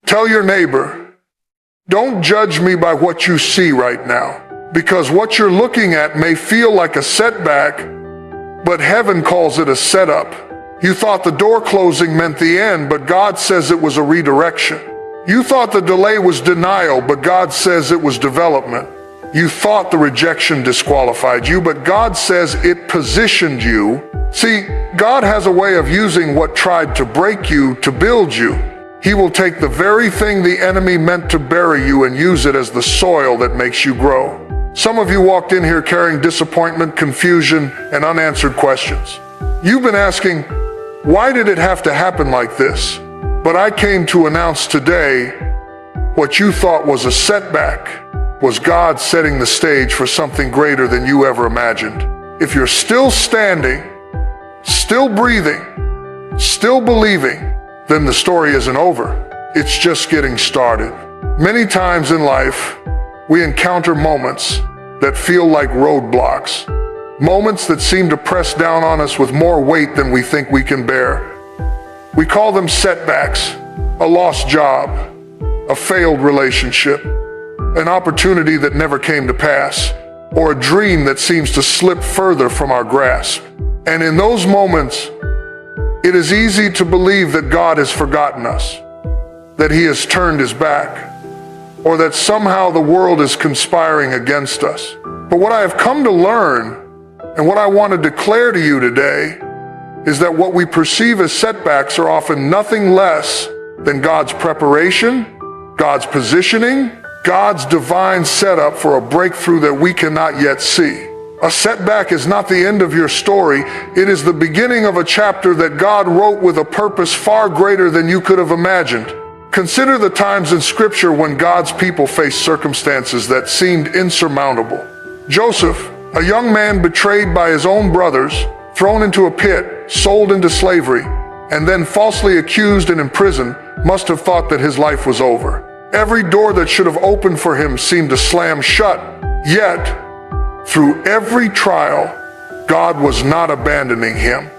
Tell your neighbor, don't judge me by what you see right now, because what you're looking at may feel like a setback, but heaven calls it a setup. You thought the door closing meant the end, but God says it was a redirection. You thought the delay was denial, but God says it was development. You thought the rejection disqualified you, but God says it positioned you. See, God has a way of using what tried to break you to build you. He will take the very thing the enemy meant to bury you and use it as the soil that makes you grow. Some of you walked in here carrying disappointment, confusion, and unanswered questions. You've been asking, why did it have to happen like this? But I came to announce today, what you thought was a setback was God setting the stage for something greater than you ever imagined. If you're still standing, still breathing, still believing, then the story isn't over. It's just getting started. Many times in life, we encounter moments that feel like roadblocks, moments that seem to press down on us with more weight than we think we can bear. We call them setbacks, a lost job, a failed relationship, an opportunity that never came to pass, or a dream that seems to slip further from our grasp. And in those moments, it is easy to believe that God has forgotten us, that He has turned His back, or that somehow the world is conspiring against us. But what I have come to learn, and what I want to declare to you today, is that what we perceive as setbacks are often nothing less than God's preparation, God's positioning, God's divine setup for a breakthrough that we cannot yet see. A setback is not the end of your story. It is the beginning of a chapter that God wrote with a purpose far greater than you could have imagined. Consider the times in Scripture when God's people faced circumstances that seemed insurmountable. Joseph, a young man betrayed by his own brothers, thrown into a pit, sold into slavery, and then falsely accused and imprisoned, must have thought that his life was over. Every door that should have opened for him seemed to slam shut. Yet, through every trial, God was not abandoning him.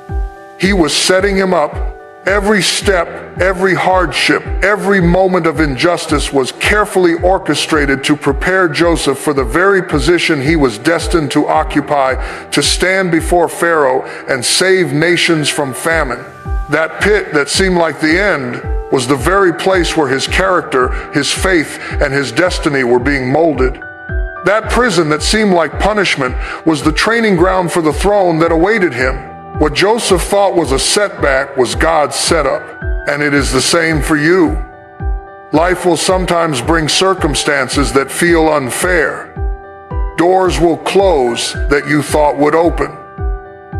He was setting him up. Every step, every hardship, every moment of injustice was carefully orchestrated to prepare Joseph for the very position he was destined to occupy, to stand before Pharaoh and save nations from famine. That pit that seemed like the end was the very place where his character, his faith, and his destiny were being molded. That prison that seemed like punishment was the training ground for the throne that awaited him. What Joseph thought was a setback was God's setup, and it is the same for you. Life will sometimes bring circumstances that feel unfair. Doors will close that you thought would open.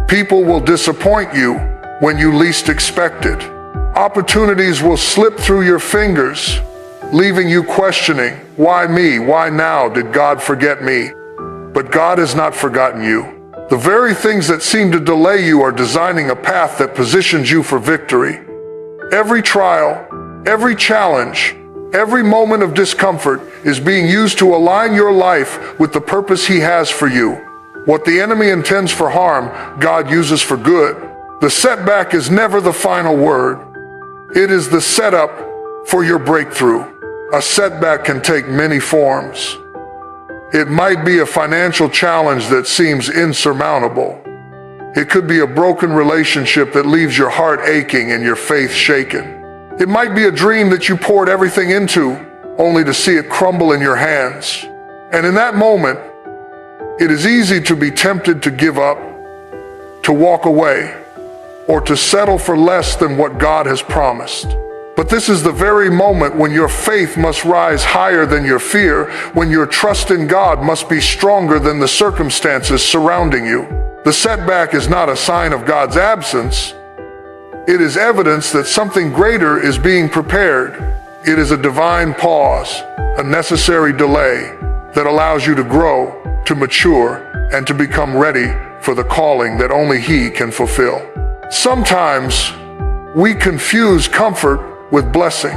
People will disappoint you when you least expect it. Opportunities will slip through your fingers, leaving you questioning, why me? Why now? Did God forget me? But God has not forgotten you. The very things that seem to delay you are designing a path that positions you for victory. Every trial, every challenge, every moment of discomfort is being used to align your life with the purpose He has for you. What the enemy intends for harm, God uses for good. The setback is never the final word. It is the setup for your breakthrough. A setback can take many forms. It might be a financial challenge that seems insurmountable. It could be a broken relationship that leaves your heart aching and your faith shaken. It might be a dream that you poured everything into, only to see it crumble in your hands. And in that moment, it is easy to be tempted to give up, to walk away, or to settle for less than what God has promised. But this is the very moment when your faith must rise higher than your fear, when your trust in God must be stronger than the circumstances surrounding you. The setback is not a sign of God's absence. It is evidence that something greater is being prepared. It is a divine pause, a necessary delay that allows you to grow, to mature, and to become ready for the calling that only He can fulfill. Sometimes we confuse comfort with blessing.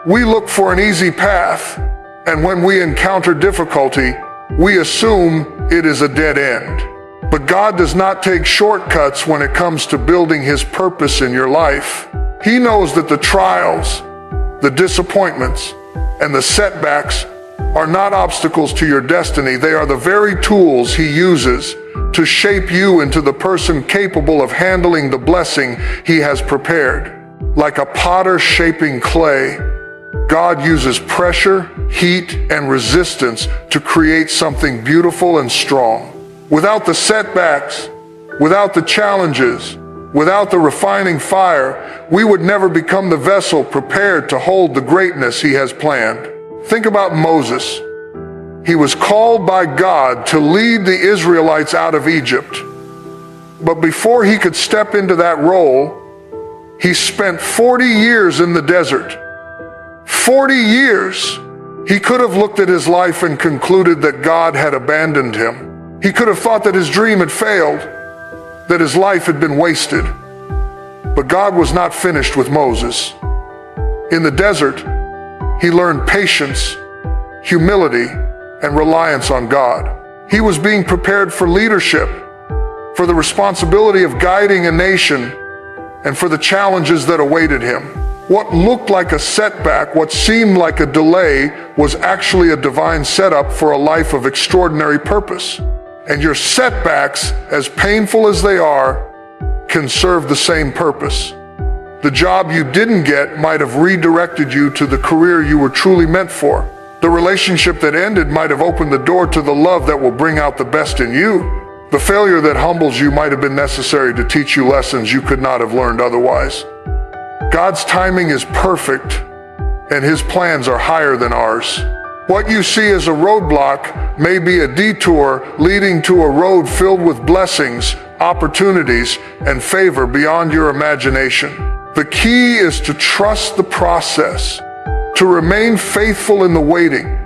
We look for an easy path, and when we encounter difficulty, we assume it is a dead end. But God does not take shortcuts when it comes to building His purpose in your life. He knows that the trials, The disappointments and the setbacks are not obstacles to your destiny. They are the very tools He uses to shape you into the person capable of handling the blessing He has prepared. Like a potter shaping clay, God uses pressure, heat, and resistance to create something beautiful and strong. Without the setbacks, without the challenges, without the refining fire, we would never become the vessel prepared to hold the greatness He has planned. Think about Moses. He was called by God to lead the Israelites out of Egypt. But before he could step into that role, he spent 40 years in the desert. 40 years. He could have looked at his life and concluded that God had abandoned him. He could have thought that his dream had failed, that his life had been wasted. But God was not finished with Moses. In the desert, he learned patience, humility, and reliance on God. He was being prepared for leadership, for the responsibility of guiding a nation, and for the challenges that awaited him. What looked like a setback, what seemed like a delay, was actually a divine setup for a life of extraordinary purpose. And your setbacks, as painful as they are, can serve the same purpose. The job you didn't get might have redirected you to the career you were truly meant for. The relationship that ended might have opened the door to the love that will bring out the best in you. The failure that humbles you might have been necessary to teach you lessons you could not have learned otherwise. God's timing is perfect, and His plans are higher than ours. What you see as a roadblock may be a detour leading to a road filled with blessings, opportunities, and favor beyond your imagination. The key is to trust the process, to remain faithful in the waiting,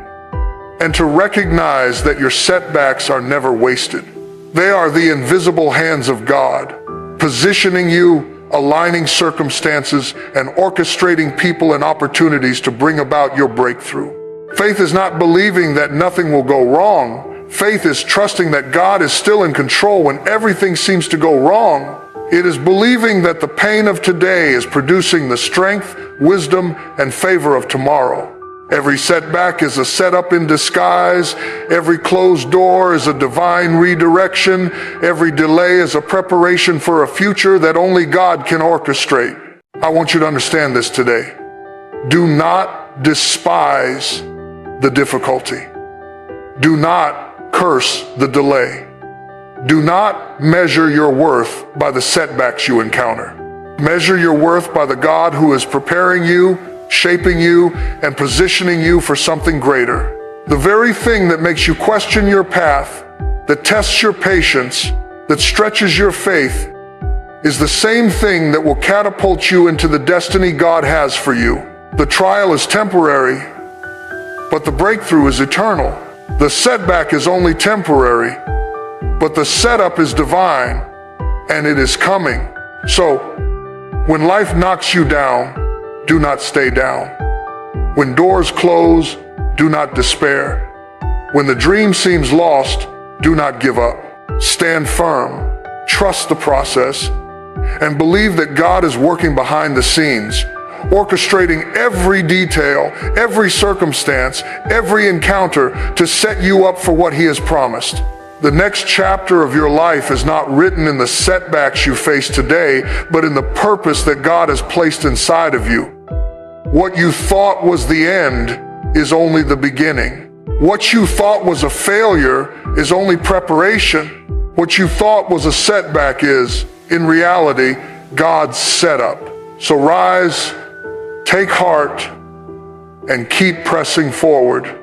and to recognize that your setbacks are never wasted. They are the invisible hands of God, positioning you, aligning circumstances, and orchestrating people and opportunities to bring about your breakthrough. Faith is not believing that nothing will go wrong. Faith is trusting that God is still in control when everything seems to go wrong. It is believing that the pain of today is producing the strength, wisdom, and favor of tomorrow. Every setback is a setup in disguise. Every closed door is a divine redirection. Every delay is a preparation for a future that only God can orchestrate. I want you to understand this today. Do not despise the difficulty. Do not curse the delay. Do not measure your worth by the setbacks you encounter. Measure your worth by the God who is preparing you, shaping you, and positioning you for something greater. The very thing that makes you question your path, that tests your patience, that stretches your faith, is the same thing that will catapult you into the destiny God has for you. The trial is temporary, but the breakthrough is eternal. The setback is only temporary, but the setup is divine, and it is coming. So, when life knocks you down, do not stay down. When doors close, do not despair. When the dream seems lost, do not give up. Stand firm, trust the process, and believe that God is working behind the scenes, orchestrating every detail, every circumstance, every encounter to set you up for what He has promised. The next chapter of your life is not written in the setbacks you face today, but in the purpose that God has placed inside of you. What you thought was the end is only the beginning. What you thought was a failure is only preparation. What you thought was a setback is, in reality, God's setup. So rise, take heart, and keep pressing forward.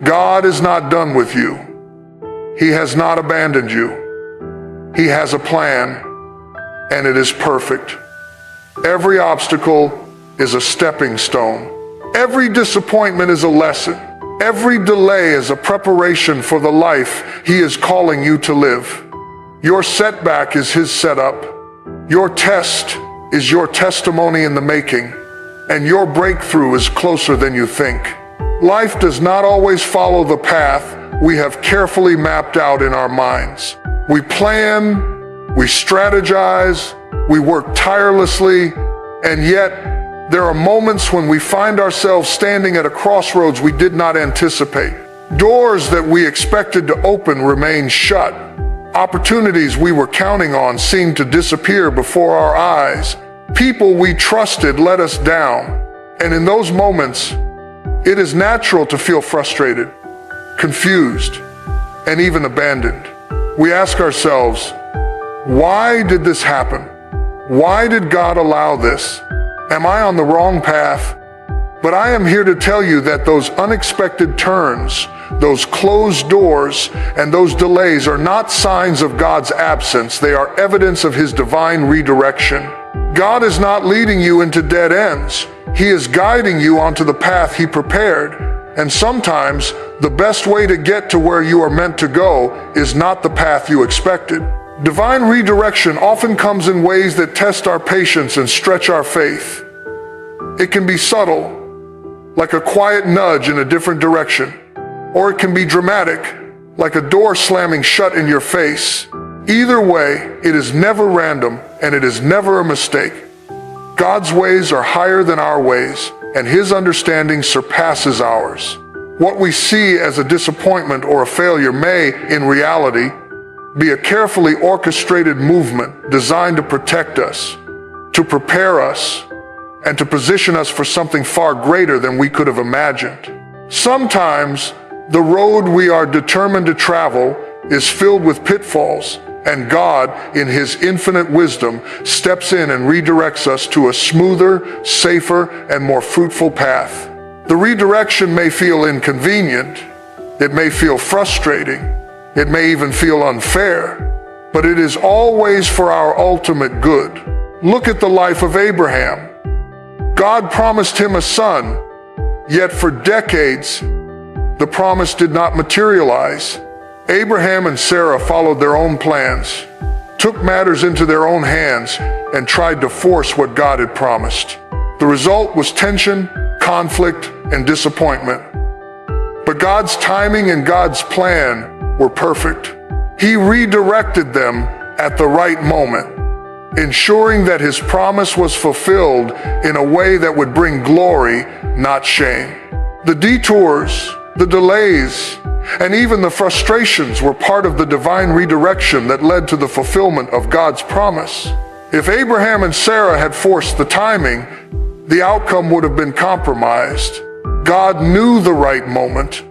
God is not done with you. He has not abandoned you. He has a plan, and it is perfect. Every obstacle is a stepping stone. Every disappointment is a lesson. Every delay is a preparation for the life He is calling you to live. Your setback is His setup. Your test is your testimony in the making, and your breakthrough is closer than you think. Life does not always follow the path we have carefully mapped out in our minds. We plan, we strategize, we work tirelessly, and yet There are moments when we find ourselves standing at a crossroads we did not anticipate. Doors that we expected to open remain shut. Opportunities we were counting on seemed to disappear before our eyes. People we trusted let us down. And in those moments, it is natural to feel frustrated, confused, and even abandoned. We ask ourselves, why did this happen? Why did God allow this? Am I on the wrong path? But I am here to tell you that those unexpected turns, those closed doors, and those delays are not signs of God's absence. They are evidence of His divine redirection. God is not leading you into dead ends. He is guiding you onto the path He prepared. And sometimes, the best way to get to where you are meant to go is not the path you expected. Divine redirection often comes in ways that test our patience and stretch our faith. It can be subtle, like a quiet nudge in a different direction, or it can be dramatic, like a door slamming shut in your face. Either way, it is never random and it is never a mistake. God's ways are higher than our ways, and His understanding surpasses ours. What we see as a disappointment or a failure may, in reality, be a carefully orchestrated movement designed to protect us, to prepare us, and to position us for something far greater than we could have imagined. Sometimes, the road we are determined to travel is filled with pitfalls, and God, in His infinite wisdom, steps in and redirects us to a smoother, safer, and more fruitful path. The redirection may feel inconvenient, it may feel frustrating, it may even feel unfair, but it is always for our ultimate good. Look at the life of Abraham. God promised him a son, yet for decades, the promise did not materialize. Abraham and Sarah followed their own plans, took matters into their own hands, and tried to force what God had promised. The result was tension, conflict, and disappointment. But God's timing and God's plan were perfect. He redirected them at the right moment, ensuring that His promise was fulfilled in a way that would bring glory, not shame. The detours, the delays, and even the frustrations were part of the divine redirection that led to the fulfillment of God's promise. If Abraham and Sarah had forced the timing, the outcome would have been compromised. God knew the right moment,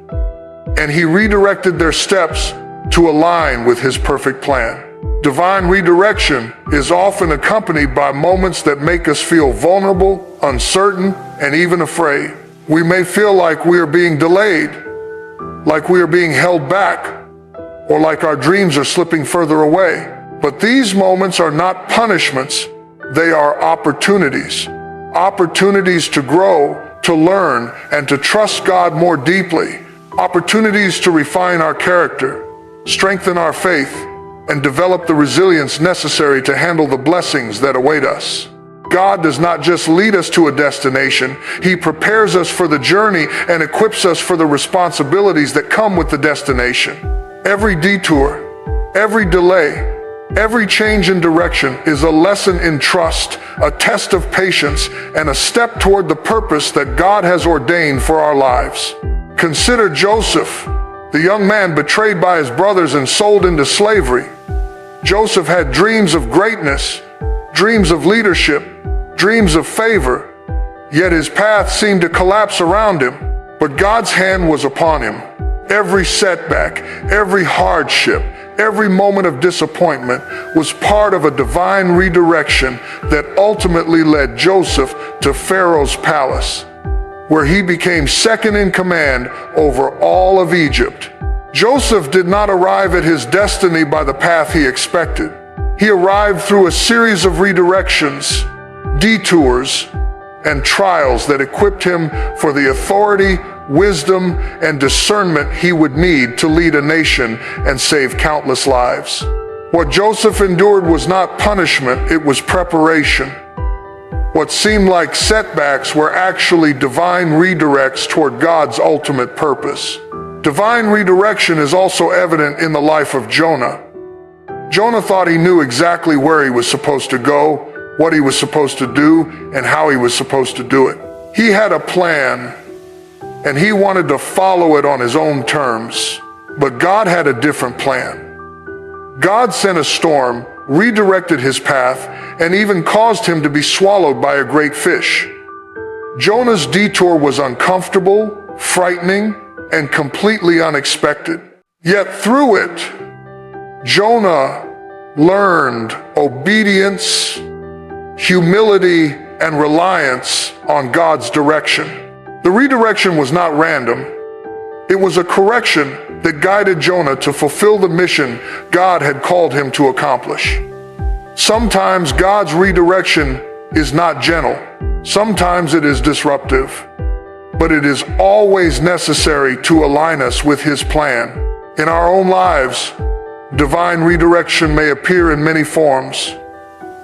and He redirected their steps to align with His perfect plan. Divine redirection is often accompanied by moments that make us feel vulnerable, uncertain, and even afraid. We may feel like we are being delayed, like we are being held back, or like our dreams are slipping further away. But these moments are not punishments, they are opportunities. Opportunities to grow, to learn, and to trust God more deeply. Opportunities to refine our character, strengthen our faith, and develop the resilience necessary to handle the blessings that await us. God does not just lead us to a destination, He prepares us for the journey and equips us for the responsibilities that come with the destination. Every detour, every delay, every change in direction is a lesson in trust, a test of patience, and a step toward the purpose that God has ordained for our lives. Consider Joseph, the young man betrayed by his brothers and sold into slavery. Joseph had dreams of greatness, dreams of leadership, dreams of favor, yet his path seemed to collapse around him. But God's hand was upon him. Every setback, every hardship, every moment of disappointment was part of a divine redirection that ultimately led Joseph to Pharaoh's palace, where he became second in command over all of Egypt. Joseph did not arrive at his destiny by the path he expected. He arrived through a series of redirections, detours, and trials that equipped him for the authority, wisdom, and discernment he would need to lead a nation and save countless lives. What Joseph endured was not punishment, it was preparation. What seemed like setbacks were actually divine redirects toward God's ultimate purpose. Divine redirection is also evident in the life of Jonah. Jonah thought he knew exactly where he was supposed to go, what he was supposed to do and how he was supposed to do it. He had a plan, and he wanted to follow it on his own terms. But God had a different plan. God sent a storm, redirected his path, and even caused him to be swallowed by a great fish. Jonah's detour was uncomfortable, frightening, and completely unexpected. Yet through it, Jonah learned obedience, humility, and reliance on God's direction. The redirection was not random. It was a correction that guided Jonah to fulfill the mission God had called him to accomplish. Sometimes God's redirection is not gentle. Sometimes it is disruptive. But it is always necessary to align us with His plan. In our own lives, divine redirection may appear in many forms.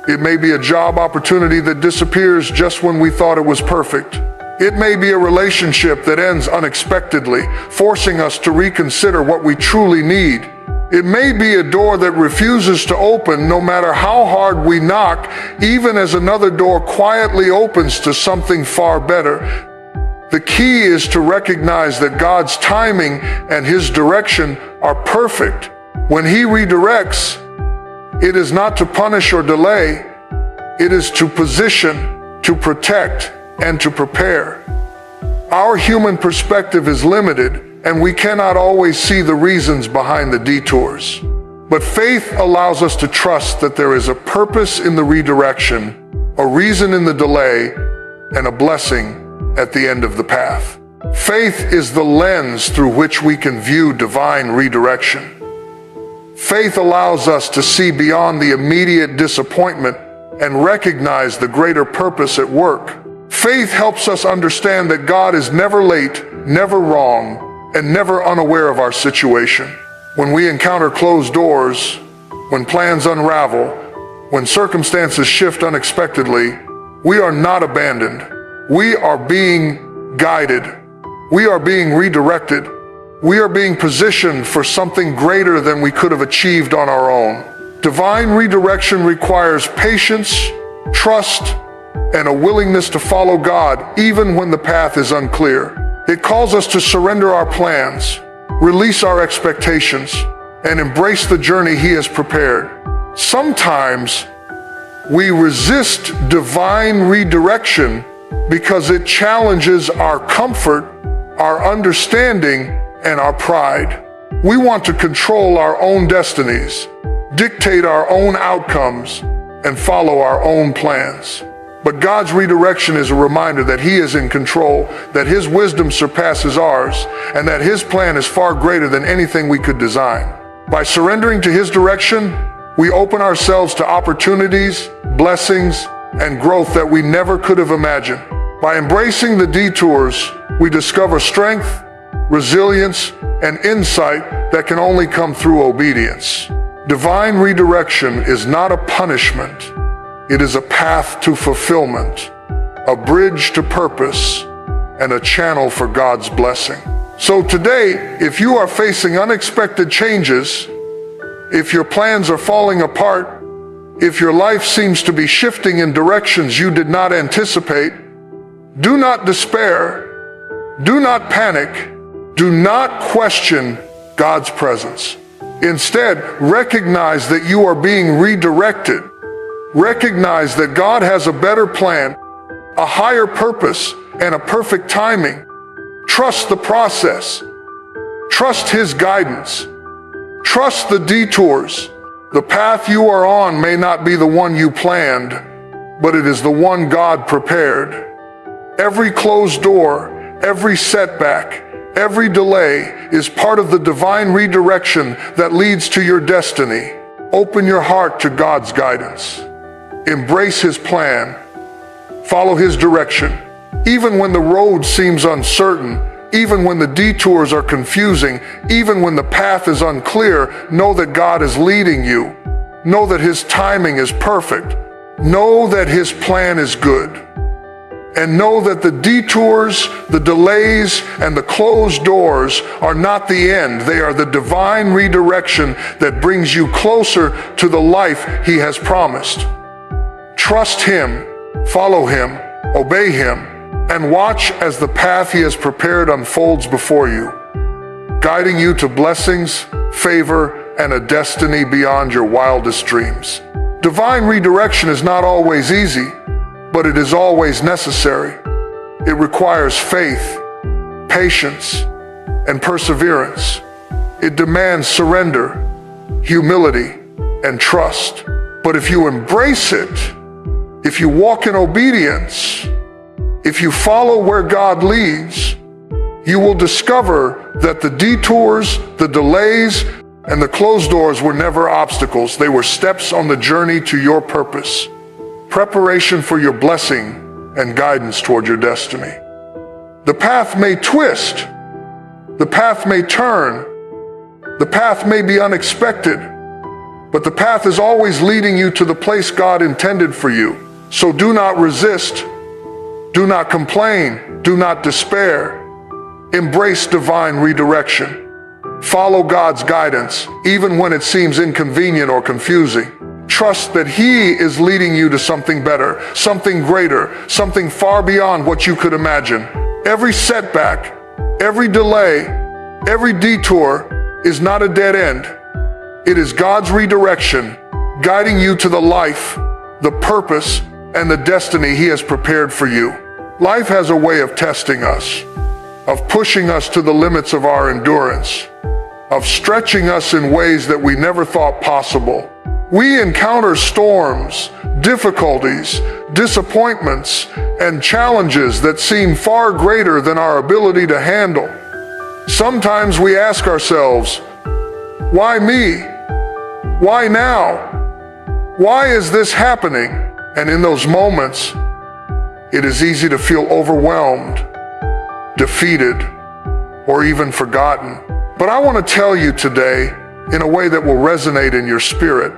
It may be a job opportunity that disappears just when we thought it was perfect. It may be a relationship that ends unexpectedly, forcing us to reconsider what we truly need. It may be a door that refuses to open no matter how hard we knock, even as another door quietly opens to something far better. The key is to recognize that God's timing and His direction are perfect. When He redirects, it is not to punish or delay. It is to position, to protect, and to prepare. Our human perspective is limited, and we cannot always see the reasons behind the detours. But faith allows us to trust that there is a purpose in the redirection, a reason in the delay, and a blessing at the end of the path. Faith is the lens through which we can view divine redirection. Faith allows us to see beyond the immediate disappointment and recognize the greater purpose at work. Faith helps us understand that God is never late, never wrong, and never unaware of our situation. When we encounter closed doors, when plans unravel, when circumstances shift unexpectedly, we are not abandoned. We are being guided. We are being redirected. We are being positioned for something greater than we could have achieved on our own. Divine redirection requires patience, trust, and a willingness to follow God even when the path is unclear. It calls us to surrender our plans, release our expectations, and embrace the journey He has prepared. Sometimes we resist divine redirection because it challenges our comfort, our understanding, and our pride. We want to control our own destinies, dictate our own outcomes, and follow our own plans. But God's redirection is a reminder that He is in control, that His wisdom surpasses ours, and that His plan is far greater than anything we could design. By surrendering to His direction, we open ourselves to opportunities, blessings, and growth that we never could have imagined. By embracing the detours, we discover strength, resilience, and insight that can only come through obedience. Divine redirection is not a punishment. It is a path to fulfillment, a bridge to purpose, and a channel for God's blessing. So today, if you are facing unexpected changes, if your plans are falling apart, if your life seems to be shifting in directions you did not anticipate, do not despair, do not panic, do not question God's presence. Instead, recognize that you are being redirected. Recognize that God has a better plan, a higher purpose, and a perfect timing. Trust the process. Trust His guidance. Trust the detours. The path you are on may not be the one you planned, but it is the one God prepared. Every closed door, every setback, every delay is part of the divine redirection that leads to your destiny. Open your heart to God's guidance. Embrace His plan. Follow His direction. Even when the road seems uncertain, even when the detours are confusing, even when the path is unclear, know that God is leading you. Know that His timing is perfect. Know that His plan is good. And know that the detours, the delays, and the closed doors are not the end. They are the divine redirection that brings you closer to the life He has promised. Trust Him, follow Him, obey Him, and watch as the path He has prepared unfolds before you, guiding you to blessings, favor, and a destiny beyond your wildest dreams. Divine redirection is not always easy, but it is always necessary. It requires faith, patience, and perseverance. It demands surrender, humility, and trust. But if you embrace it, if you walk in obedience, if you follow where God leads, you will discover that the detours, the delays, and the closed doors were never obstacles. They were steps on the journey to your purpose, preparation for your blessing, and guidance toward your destiny. The path may twist, the path may turn, the path may be unexpected, but the path is always leading you to the place God intended for you. So do not resist, do not complain, do not despair. Embrace divine redirection. Follow God's guidance, even when it seems inconvenient or confusing. Trust that He is leading you to something better, something greater, something far beyond what you could imagine. Every setback, every delay, every detour is not a dead end. It is God's redirection, guiding you to the life, the purpose, and the destiny He has prepared for you. Life has a way of testing us, of pushing us to the limits of our endurance, of stretching us in ways that we never thought possible. We encounter storms, difficulties, disappointments, and challenges that seem far greater than our ability to handle. Sometimes we ask ourselves, why me? Why now? Why is this happening? And in those moments, it is easy to feel overwhelmed, defeated, or even forgotten. But I want to tell you today, in a way that will resonate in your spirit,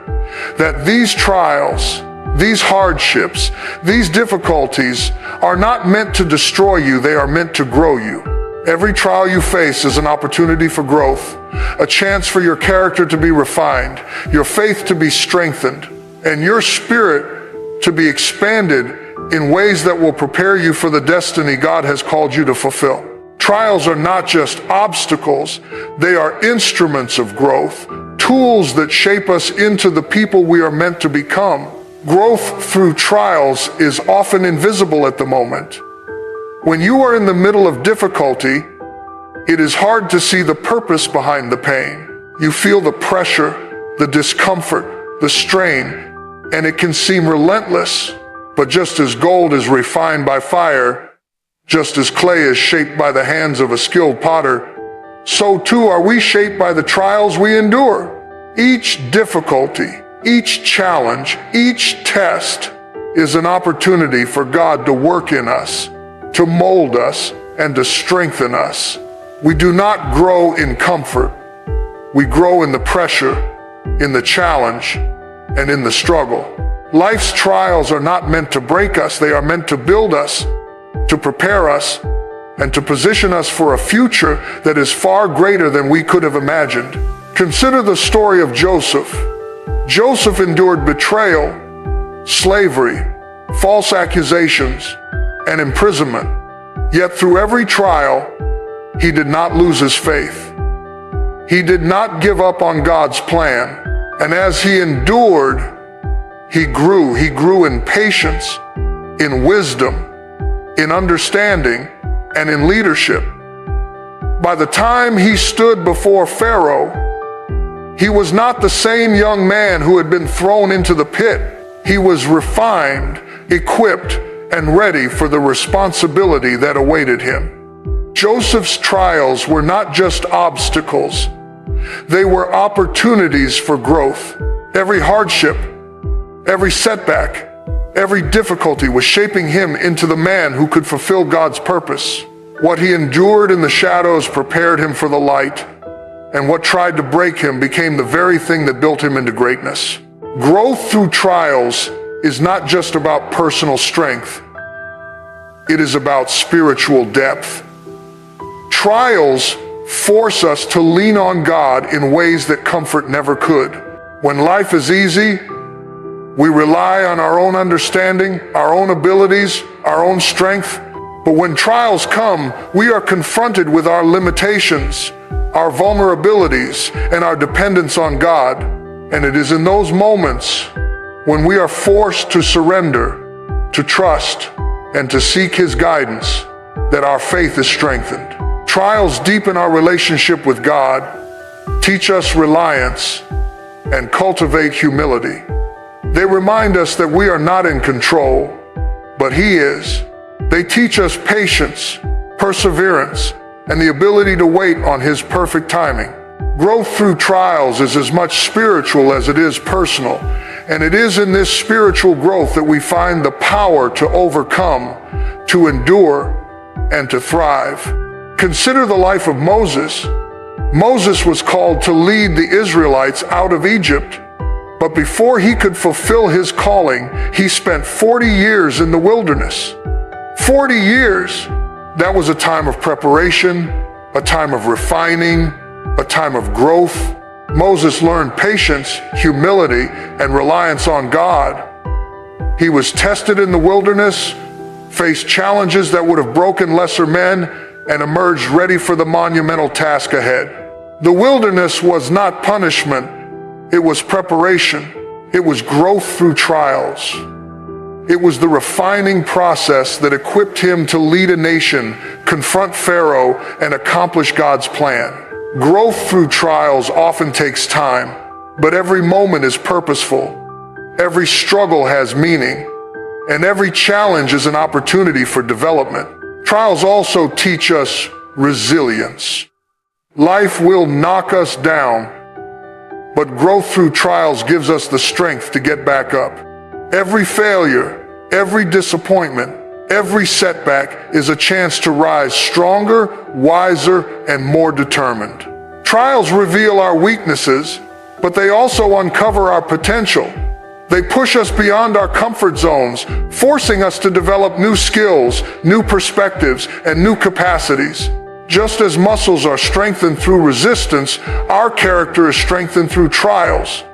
that these trials, these hardships, these difficulties are not meant to destroy you, they are meant to grow you. Every trial you face is an opportunity for growth, a chance for your character to be refined, your faith to be strengthened, and your spirit to be expanded in ways that will prepare you for the destiny God has called you to fulfill. Trials are not just obstacles, they are instruments of growth, tools that shape us into the people we are meant to become. Growth through trials is often invisible at the moment. When you are in the middle of difficulty, it is hard to see the purpose behind the pain. You feel the pressure, the discomfort, the strain, and it can seem relentless. But just as gold is refined by fire, just as clay is shaped by the hands of a skilled potter, so too are we shaped by the trials we endure. Each difficulty, each challenge, each test is an opportunity for God to work in us, to mold us, and to strengthen us. We do not grow in comfort. We grow in the pressure, in the challenge, and in the struggle. Life's trials are not meant to break us. They are meant to build us, to prepare us, and to position us for a future that is far greater than we could have imagined. Consider the story of Joseph. Joseph endured betrayal, slavery, false accusations, and imprisonment. Yet through every trial, he did not lose his faith. He did not give up on God's plan. And as he endured, he grew. He grew in patience, in wisdom, in understanding, and in leadership. By the time he stood before Pharaoh, he was not the same young man who had been thrown into the pit. He was refined, equipped, and ready for the responsibility that awaited him. Joseph's trials were not just obstacles. They were opportunities for growth. Every hardship, every setback, every difficulty was shaping him into the man who could fulfill God's purpose. What he endured in the shadows prepared him for the light, and what tried to break him became the very thing that built him into greatness. Growth through trials is not just about personal strength. It is about spiritual depth. Trials force us to lean on God in ways that comfort never could. When life is easy, We rely on our own understanding, our own abilities, our own strength. But when trials come, we are confronted with our limitations, our vulnerabilities, and our dependence on God. And it is in those moments when we are forced to surrender, to trust, and to seek His guidance that our faith is strengthened. Trials deepen our relationship with God, teach us reliance, and cultivate humility. They remind us that we are not in control, but He is. They teach us patience, perseverance, and the ability to wait on His perfect timing. Growth through trials is as much spiritual as it is personal, and it is in this spiritual growth that we find the power to overcome, to endure, and to thrive. Consider the life of Moses. Moses was called to lead the Israelites out of Egypt, but before he could fulfill his calling, he spent 40 years in the wilderness. 40 years! That was a time of preparation, a time of refining, a time of growth. Moses learned patience, humility, and reliance on God. He was tested in the wilderness, faced challenges that would have broken lesser men, and emerged ready for the monumental task ahead. The wilderness was not punishment, it was preparation. It was growth through trials. It was the refining process that equipped him to lead a nation, confront Pharaoh, and accomplish God's plan. Growth through trials often takes time, but every moment is purposeful. Every struggle has meaning, and every challenge is an opportunity for development. Trials also teach us resilience. Life will knock us down, but growth through trials gives us the strength to get back up. Every failure, every disappointment, every setback is a chance to rise stronger, wiser, and more determined. Trials reveal our weaknesses, but they also uncover our potential. They push us beyond our comfort zones, forcing us to develop new skills, new perspectives, and new capacities. Just as muscles are strengthened through resistance, our character is strengthened through trials.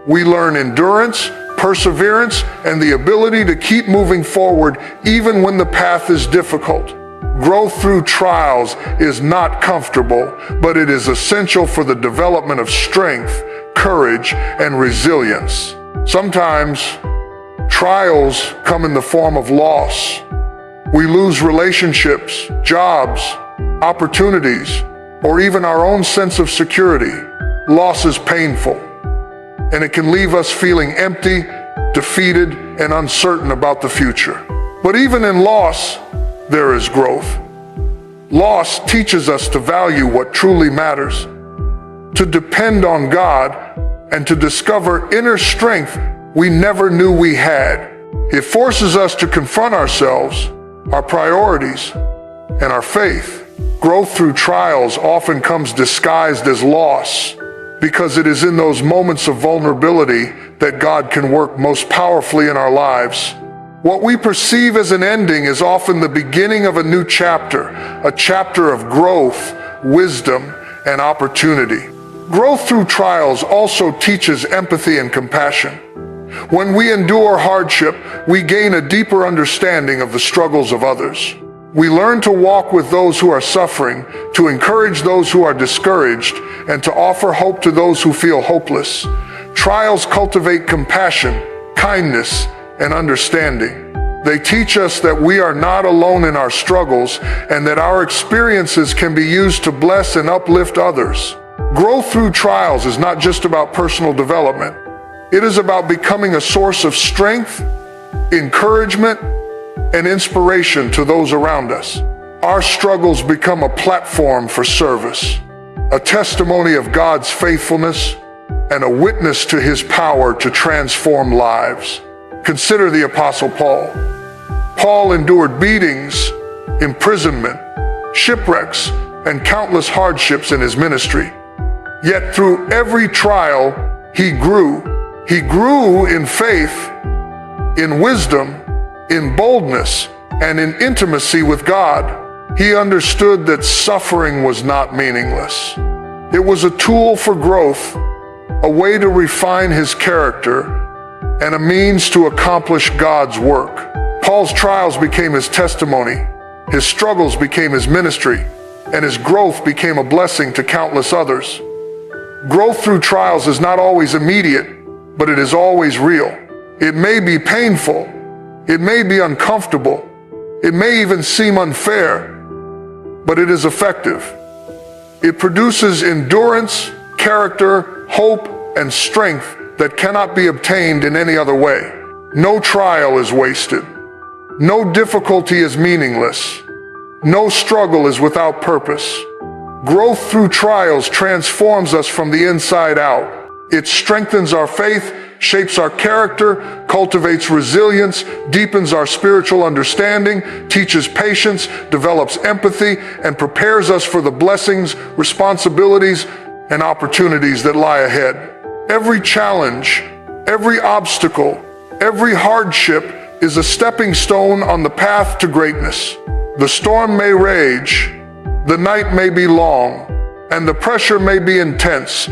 We learn endurance, perseverance, and the ability to keep moving forward even when the path is difficult. Growth through trials is not comfortable, but it is essential for the development of strength, courage, and resilience. Sometimes, trials come in the form of loss. We lose relationships, jobs, opportunities, or even our own sense of security. Loss is painful, and it can leave us feeling empty, defeated, and uncertain about the future. But even in loss, there is growth. Loss teaches us to value what truly matters, to depend on God, and to discover inner strength we never knew we had. It forces us to confront ourselves, our priorities, and our faith. Growth through trials often comes disguised as loss, because it is in those moments of vulnerability that God can work most powerfully in our lives. What we perceive as an ending is often the beginning of a new chapter, a chapter of growth, wisdom, and opportunity. Growth through trials also teaches empathy and compassion. When we endure hardship, we gain a deeper understanding of the struggles of others. We learn to walk with those who are suffering, to encourage those who are discouraged, and to offer hope to those who feel hopeless. Trials cultivate compassion, kindness, and understanding. They teach us that we are not alone in our struggles and that our experiences can be used to bless and uplift others. Growth through trials is not just about personal development. It is about becoming a source of strength, encouragement, and inspiration to those around us. Our struggles become a platform for service, a testimony of God's faithfulness, and a witness to His power to transform lives. Consider the Apostle Paul. Paul endured beatings, imprisonment, shipwrecks, and countless hardships in his ministry. Yet through every trial, he grew. He grew in faith, in wisdom, in boldness, and in intimacy with God. He understood that suffering was not meaningless. It was a tool for growth, a way to refine his character, and a means to accomplish God's work. Paul's trials became his testimony, his struggles became his ministry, and his growth became a blessing to countless others. Growth through trials is not always immediate, but it is always real. It may be painful, it may be uncomfortable, it may even seem unfair, but it is effective. It produces endurance, character, hope, and strength that cannot be obtained in any other way. No trial is wasted. No difficulty is meaningless. No struggle is without purpose. Growth through trials transforms us from the inside out. It strengthens our faith, shapes our character, cultivates resilience, deepens our spiritual understanding, teaches patience, develops empathy, and prepares us for the blessings, responsibilities, and opportunities that lie ahead. Every challenge, every obstacle, every hardship is a stepping stone on the path to greatness. The storm may rage, the night may be long, and the pressure may be intense,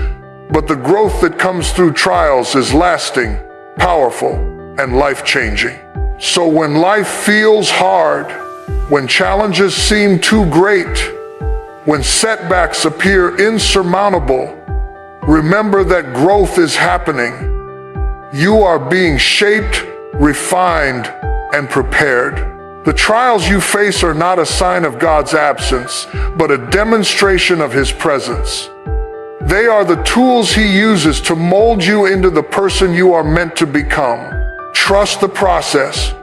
but the growth that comes through trials is lasting, powerful, and life-changing. So when life feels hard, when challenges seem too great, when setbacks appear insurmountable, remember that growth is happening. You are being shaped, refined, and prepared. The trials you face are not a sign of God's absence, but a demonstration of His presence. They are the tools He uses to mold you into the person you are meant to become. Trust the process,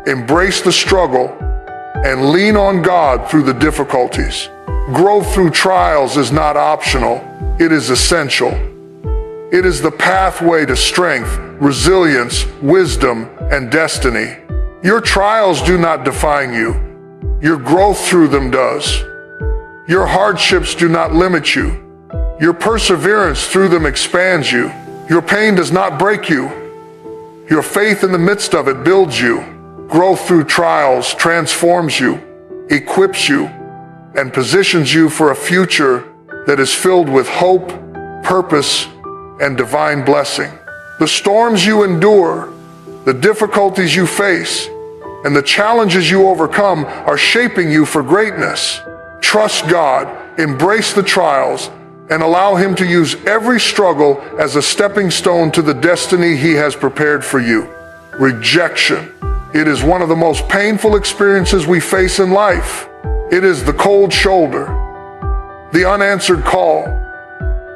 embrace the struggle, and lean on God through the difficulties. Growth through trials is not optional, it is essential. It is the pathway to strength, resilience, wisdom, and destiny. Your trials do not define you. Your growth through them does. Your hardships do not limit you. Your perseverance through them expands you. Your pain does not break you. Your faith in the midst of it builds you. Growth through trials transforms you, equips you, and positions you for a future that is filled with hope, purpose, and divine blessing. The storms you endure, the difficulties you face, and the challenges you overcome are shaping you for greatness. Trust God, embrace the trials, and allow Him to use every struggle as a stepping stone to the destiny He has prepared for you. Rejection. It is one of the most painful experiences we face in life. It is the cold shoulder, the unanswered call,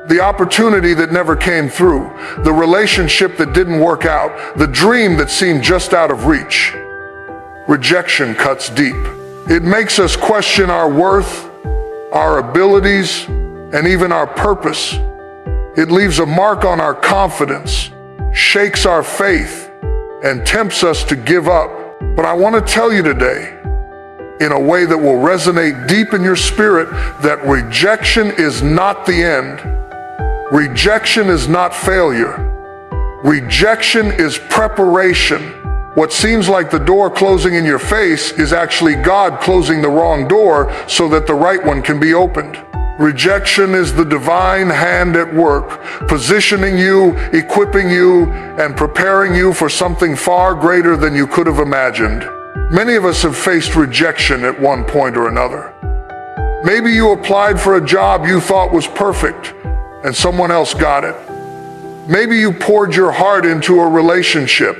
the opportunity that never came through, the relationship that didn't work out, the dream that seemed just out of reach. Rejection cuts deep. It makes us question our worth, our abilities, and even our purpose. It leaves a mark on our confidence, shakes our faith, and tempts us to give up. But I want to tell you today, in a way that will resonate deep in your spirit, that rejection is not the end. Rejection is not failure. Rejection is preparation. What seems like the door closing in your face is actually God closing the wrong door so that the right one can be opened. Rejection is the divine hand at work, positioning you, equipping you, and preparing you for something far greater than you could have imagined. Many of us have faced rejection at one point or another. Maybe you applied for a job you thought was perfect, and someone else got it. Maybe you poured your heart into a relationship,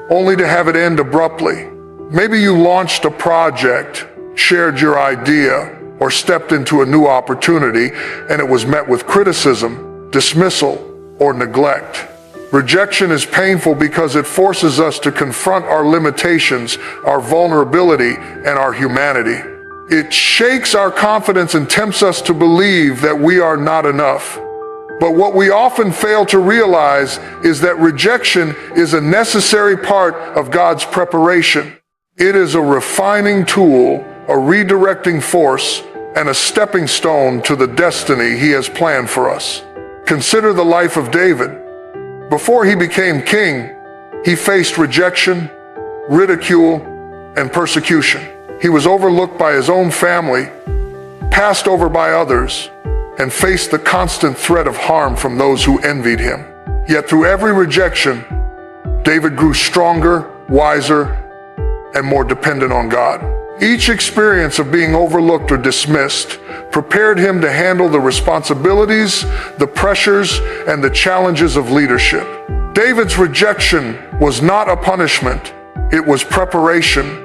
only to have it end abruptly. Maybe you launched a project, shared your idea, or stepped into a new opportunity, and it was met with criticism, dismissal, or neglect. Rejection is painful because it forces us to confront our limitations, our vulnerability, and our humanity. It shakes our confidence and tempts us to believe that we are not enough. But what we often fail to realize is that rejection is a necessary part of God's preparation. It is a refining tool, a redirecting force, and a stepping stone to the destiny He has planned for us. Consider the life of David. Before he became king, he faced rejection, ridicule, and persecution. He was overlooked by his own family, passed over by others, and faced the constant threat of harm from those who envied him. Yet through every rejection, David grew stronger, wiser, and more dependent on God. Each experience of being overlooked or dismissed prepared him to handle the responsibilities, the pressures, and the challenges of leadership. David's rejection was not a punishment, it was preparation.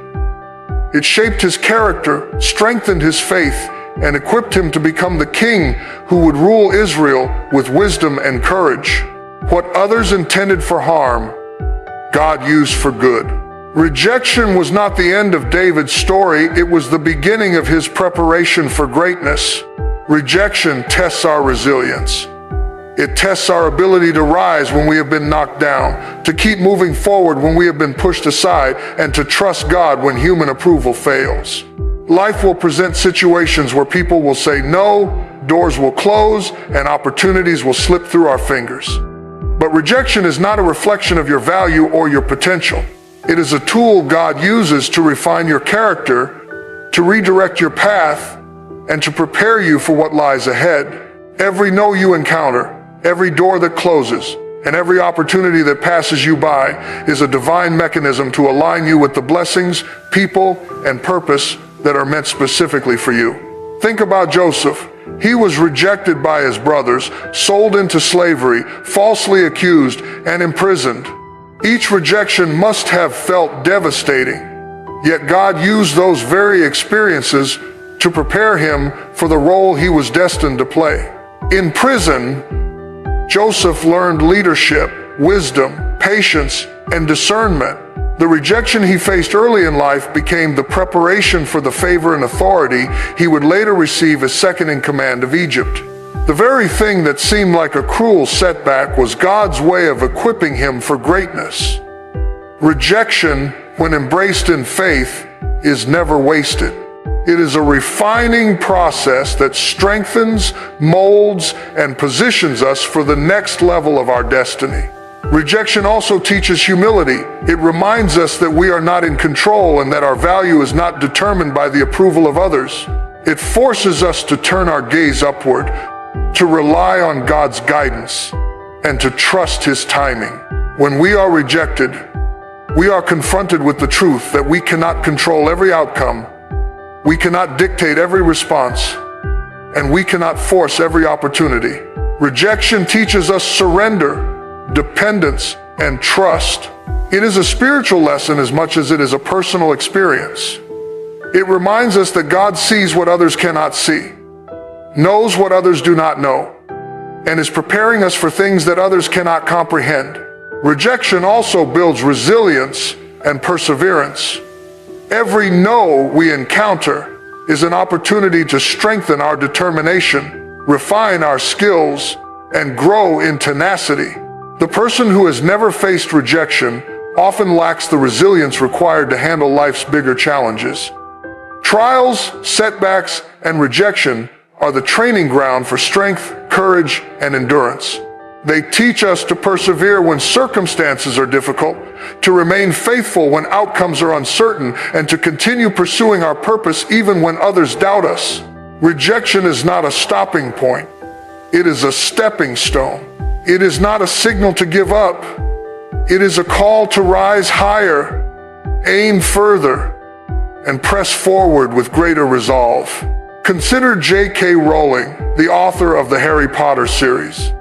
It shaped his character, strengthened his faith, and equipped him to become the king who would rule Israel with wisdom and courage. What others intended for harm, God used for good. Rejection was not the end of David's story, it was the beginning of his preparation for greatness. Rejection tests our resilience. It tests our ability to rise when we have been knocked down, to keep moving forward when we have been pushed aside, and to trust God when human approval fails. Life will present situations where people will say no, doors will close, and opportunities will slip through our fingers. But rejection is not a reflection of your value or your potential. It is a tool God uses to refine your character, to redirect your path, and to prepare you for what lies ahead. Every no you encounter, every door that closes, and every opportunity that passes you by is a divine mechanism to align you with the blessings, people, and purpose that are meant specifically for you. Think about Joseph. He was rejected by his brothers, sold into slavery, falsely accused, and imprisoned. Each rejection must have felt devastating, yet God used those very experiences to prepare him for the role he was destined to play. In prison, Joseph learned leadership, wisdom, patience, and discernment. The rejection he faced early in life became the preparation for the favor and authority he would later receive as second in command of Egypt. The very thing that seemed like a cruel setback was God's way of equipping him for greatness. Rejection, when embraced in faith, is never wasted. It is a refining process that strengthens, molds, and positions us for the next level of our destiny. Rejection also teaches humility. It reminds us that we are not in control and that our value is not determined by the approval of others. It forces us to turn our gaze upward, to rely on God's guidance, and to trust His timing. When we are rejected, we are confronted with the truth that we cannot control every outcome, we cannot dictate every response, and we cannot force every opportunity. Rejection teaches us surrender, dependence, and trust. It is a spiritual lesson as much as it is a personal experience. It reminds us that God sees what others cannot see, knows what others do not know, and is preparing us for things that others cannot comprehend. Rejection also builds resilience and perseverance. Every no we encounter is an opportunity to strengthen our determination, refine our skills, and grow in tenacity. The person who has never faced rejection often lacks the resilience required to handle life's bigger challenges. Trials, setbacks, and rejection are the training ground for strength, courage, and endurance. They teach us to persevere when circumstances are difficult, to remain faithful when outcomes are uncertain, and to continue pursuing our purpose even when others doubt us. Rejection is not a stopping point. It is a stepping stone. It is not a signal to give up. It is a call to rise higher, aim further, and press forward with greater resolve. Consider J.K. Rowling, the author of the Harry Potter series.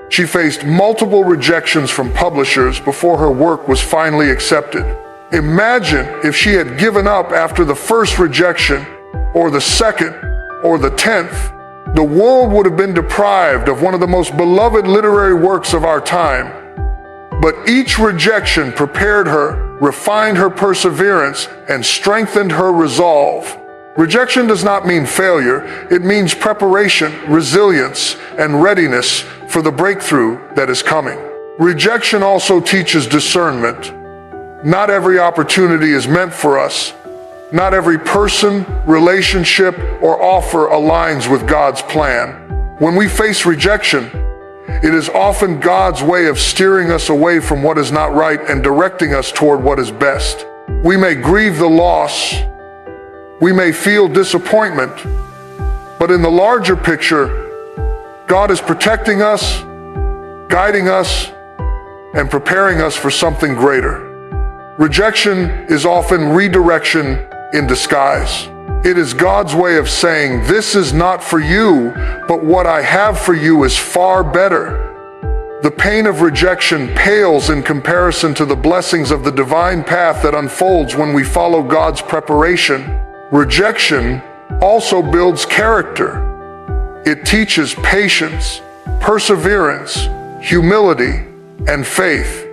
She faced multiple rejections from publishers before her work was finally accepted. Imagine if she had given up after the first rejection, or the second, or the 10th. The world would have been deprived of one of the most beloved literary works of our time. But each rejection prepared her, refined her perseverance, and strengthened her resolve. Rejection does not mean failure. It means preparation, resilience, and readiness for the breakthrough that is coming. Rejection also teaches discernment. Not every opportunity is meant for us. Not every person, relationship, or offer aligns with God's plan. When we face rejection, it is often God's way of steering us away from what is not right and directing us toward what is best. We may grieve the loss. We may feel disappointment. But in the larger picture, God is protecting us, guiding us, and preparing us for something greater. Rejection is often redirection in disguise. It is God's way of saying, this is not for you, but what I have for you is far better. The pain of rejection pales in comparison to the blessings of the divine path that unfolds when we follow God's preparation. Rejection also builds character. It teaches patience, perseverance, humility, and faith.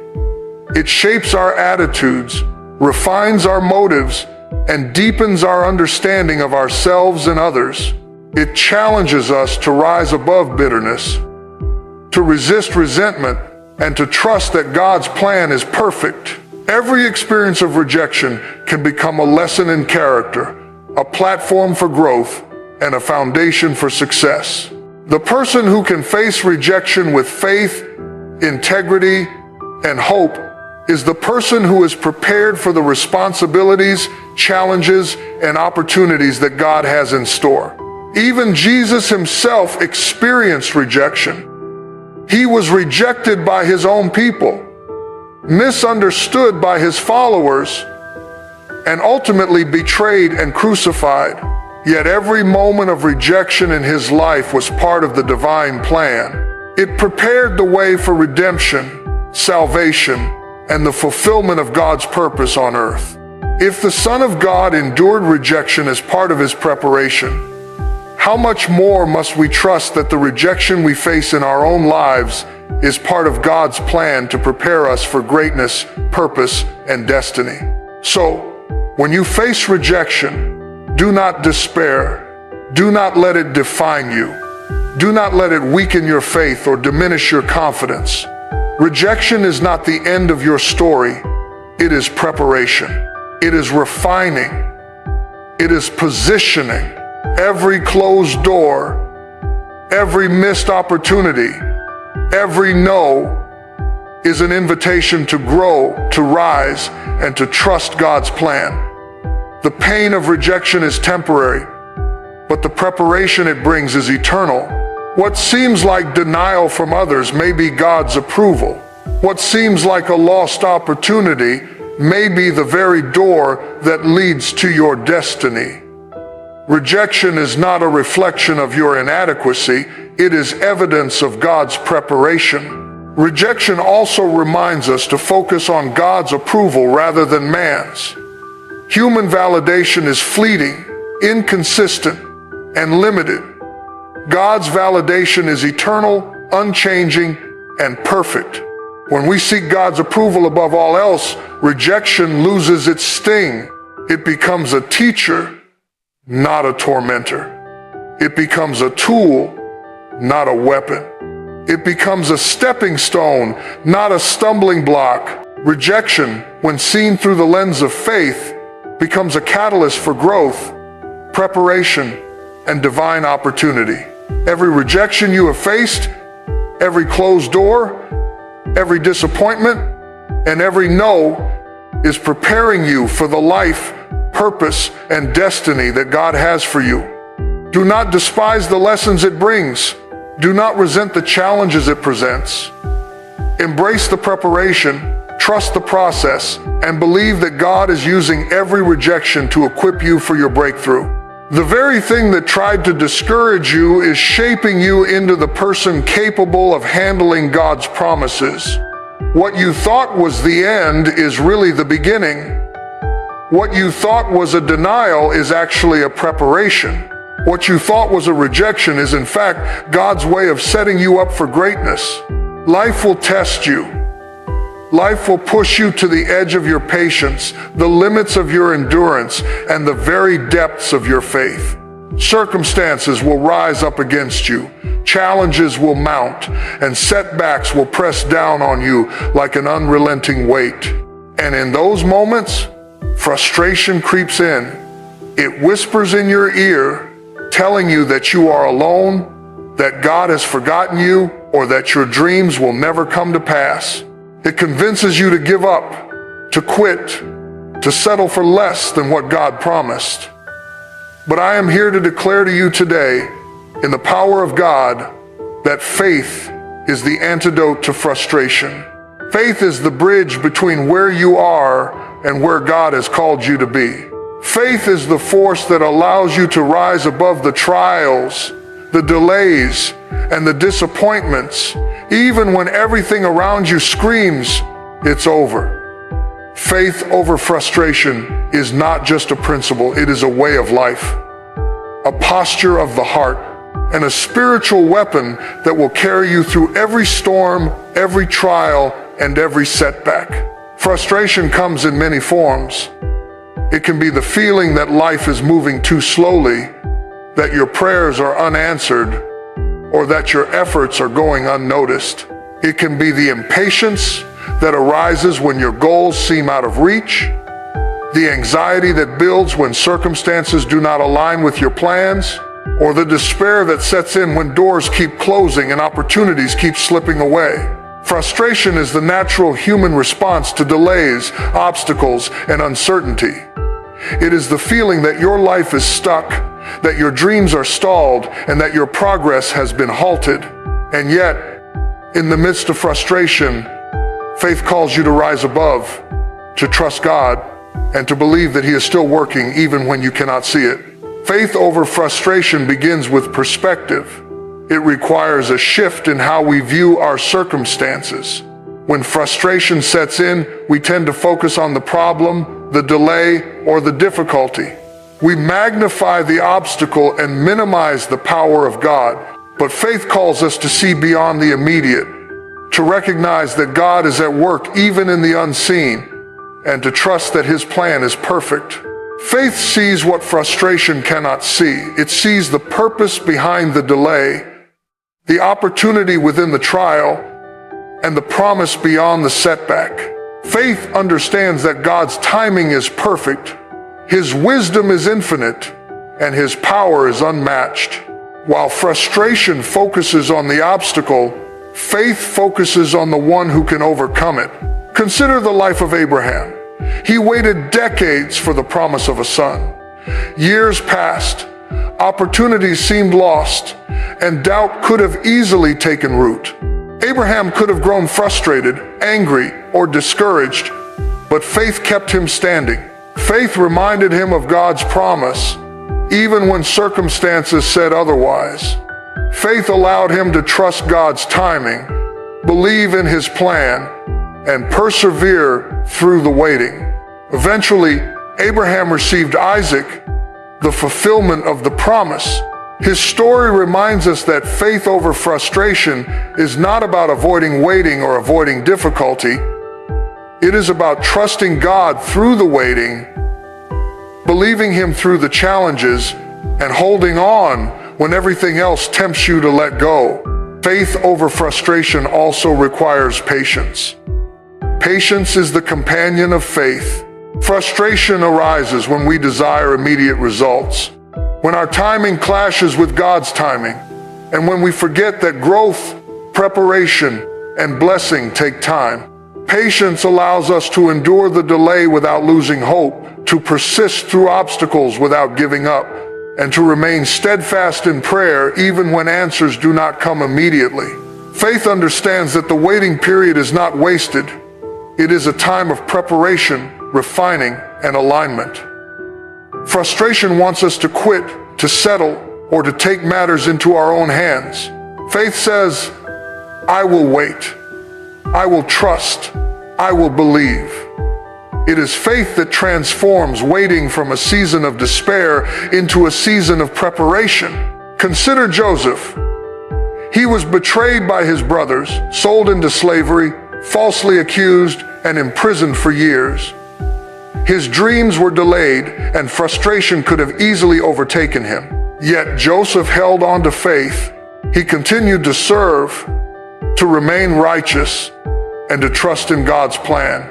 It shapes our attitudes, refines our motives, and deepens our understanding of ourselves and others. It challenges us to rise above bitterness, to resist resentment, and to trust that God's plan is perfect. Every experience of rejection can become a lesson in character, a platform for growth, and a foundation for success. The person who can face rejection with faith, integrity, and hope is the person who is prepared for the responsibilities, challenges, and opportunities that God has in store. Even Jesus himself experienced rejection. He was rejected by his own people, misunderstood by his followers, and ultimately betrayed and crucified. Yet every moment of rejection in his life was part of the divine plan. It prepared the way for redemption, salvation, and the fulfillment of God's purpose on earth. If the Son of God endured rejection as part of his preparation, how much more must we trust that the rejection we face in our own lives is part of God's plan to prepare us for greatness, purpose, and destiny? So, when you face rejection, do not despair. Do not let it define you. Do not let it weaken your faith or diminish your confidence. Rejection is not the end of your story. It is preparation. It is refining. It is positioning. Every closed door, every missed opportunity, every no is an invitation to grow, to rise, and to trust God's plan. The pain of rejection is temporary, but the preparation it brings is eternal. What seems like denial from others may be God's approval. What seems like a lost opportunity may be the very door that leads to your destiny. Rejection is not a reflection of your inadequacy, it is evidence of God's preparation. Rejection also reminds us to focus on God's approval rather than man's. Human validation is fleeting, inconsistent, and limited. God's validation is eternal, unchanging, and perfect. When we seek God's approval above all else, rejection loses its sting. It becomes a teacher, not a tormentor. It becomes a tool, not a weapon. It becomes a stepping stone, not a stumbling block. Rejection, when seen through the lens of faith, becomes a catalyst for growth, preparation, and divine opportunity. Every rejection you have faced, every closed door, every disappointment, and every no is preparing you for the life, purpose, and destiny that God has for you. Do not despise the lessons it brings. Do not resent the challenges it presents. Embrace the preparation, trust the process, and believe that God is using every rejection to equip you for your breakthrough. The very thing that tried to discourage you is shaping you into the person capable of handling God's promises. What you thought was the end is really the beginning. What you thought was a denial is actually a preparation. What you thought was a rejection is in fact God's way of setting you up for greatness. Life will test you. Life will push you to the edge of your patience, the limits of your endurance, and the very depths of your faith. Circumstances will rise up against you, challenges will mount, and setbacks will press down on you like an unrelenting weight. And in those moments, frustration creeps in. It whispers in your ear, telling you that you are alone, that God has forgotten you, or that your dreams will never come to pass. It convinces you to give up, to quit, to settle for less than what God promised. But I am here to declare to you today, in the power of God, that faith is the antidote to frustration. Faith is the bridge between where you are and where God has called you to be. Faith is the force that allows you to rise above the trials, the delays, and the disappointments, even when everything around you screams, it's over. Faith over frustration is not just a principle, it is a way of life, a posture of the heart, and a spiritual weapon that will carry you through every storm, every trial, and every setback. Frustration comes in many forms. It can be the feeling that life is moving too slowly, that your prayers are unanswered, or that your efforts are going unnoticed. It can be the impatience that arises when your goals seem out of reach, the anxiety that builds when circumstances do not align with your plans, or the despair that sets in when doors keep closing and opportunities keep slipping away. Frustration is the natural human response to delays, obstacles, and uncertainty. It is the feeling that your life is stuck, that your dreams are stalled, and that your progress has been halted. And yet, in the midst of frustration, faith calls you to rise above, to trust God, and to believe that He is still working even when you cannot see it. Faith over frustration begins with perspective. It requires a shift in how we view our circumstances. When frustration sets in, we tend to focus on the problem, the delay, or the difficulty. We magnify the obstacle and minimize the power of God. But faith calls us to see beyond the immediate, to recognize that God is at work even in the unseen, and to trust that His plan is perfect. Faith sees what frustration cannot see. It sees the purpose behind the delay, the opportunity within the trial, and the promise beyond the setback. Faith understands that God's timing is perfect, His wisdom is infinite, and His power is unmatched. While frustration focuses on the obstacle, faith focuses on the one who can overcome it. Consider the life of Abraham. He waited decades for the promise of a son. Years passed, opportunities seemed lost, and doubt could have easily taken root. Abraham could have grown frustrated, angry, or discouraged, but faith kept him standing. Faith reminded him of God's promise, even when circumstances said otherwise. Faith allowed him to trust God's timing, believe in His plan, and persevere through the waiting. Eventually, Abraham received Isaac, the fulfillment of the promise. His story reminds us that faith over frustration is not about avoiding waiting or avoiding difficulty. It is about trusting God through the waiting, believing Him through the challenges, and holding on when everything else tempts you to let go. Faith over frustration also requires patience. Patience is the companion of faith. Frustration arises when we desire immediate results, when our timing clashes with God's timing, and when we forget that growth, preparation, and blessing take time. Patience allows us to endure the delay without losing hope, to persist through obstacles without giving up, and to remain steadfast in prayer even when answers do not come immediately. Faith understands that the waiting period is not wasted. It is a time of preparation, refining, and alignment. Frustration wants us to quit, to settle, or to take matters into our own hands. Faith says, I will wait. I will trust. I will believe. It is faith that transforms waiting from a season of despair into a season of preparation. Consider Joseph. He was betrayed by his brothers, sold into slavery, falsely accused, and imprisoned for years. His dreams were delayed, and frustration could have easily overtaken him. Yet Joseph held on to faith. He continued to serve, to remain righteous, and to trust in God's plan.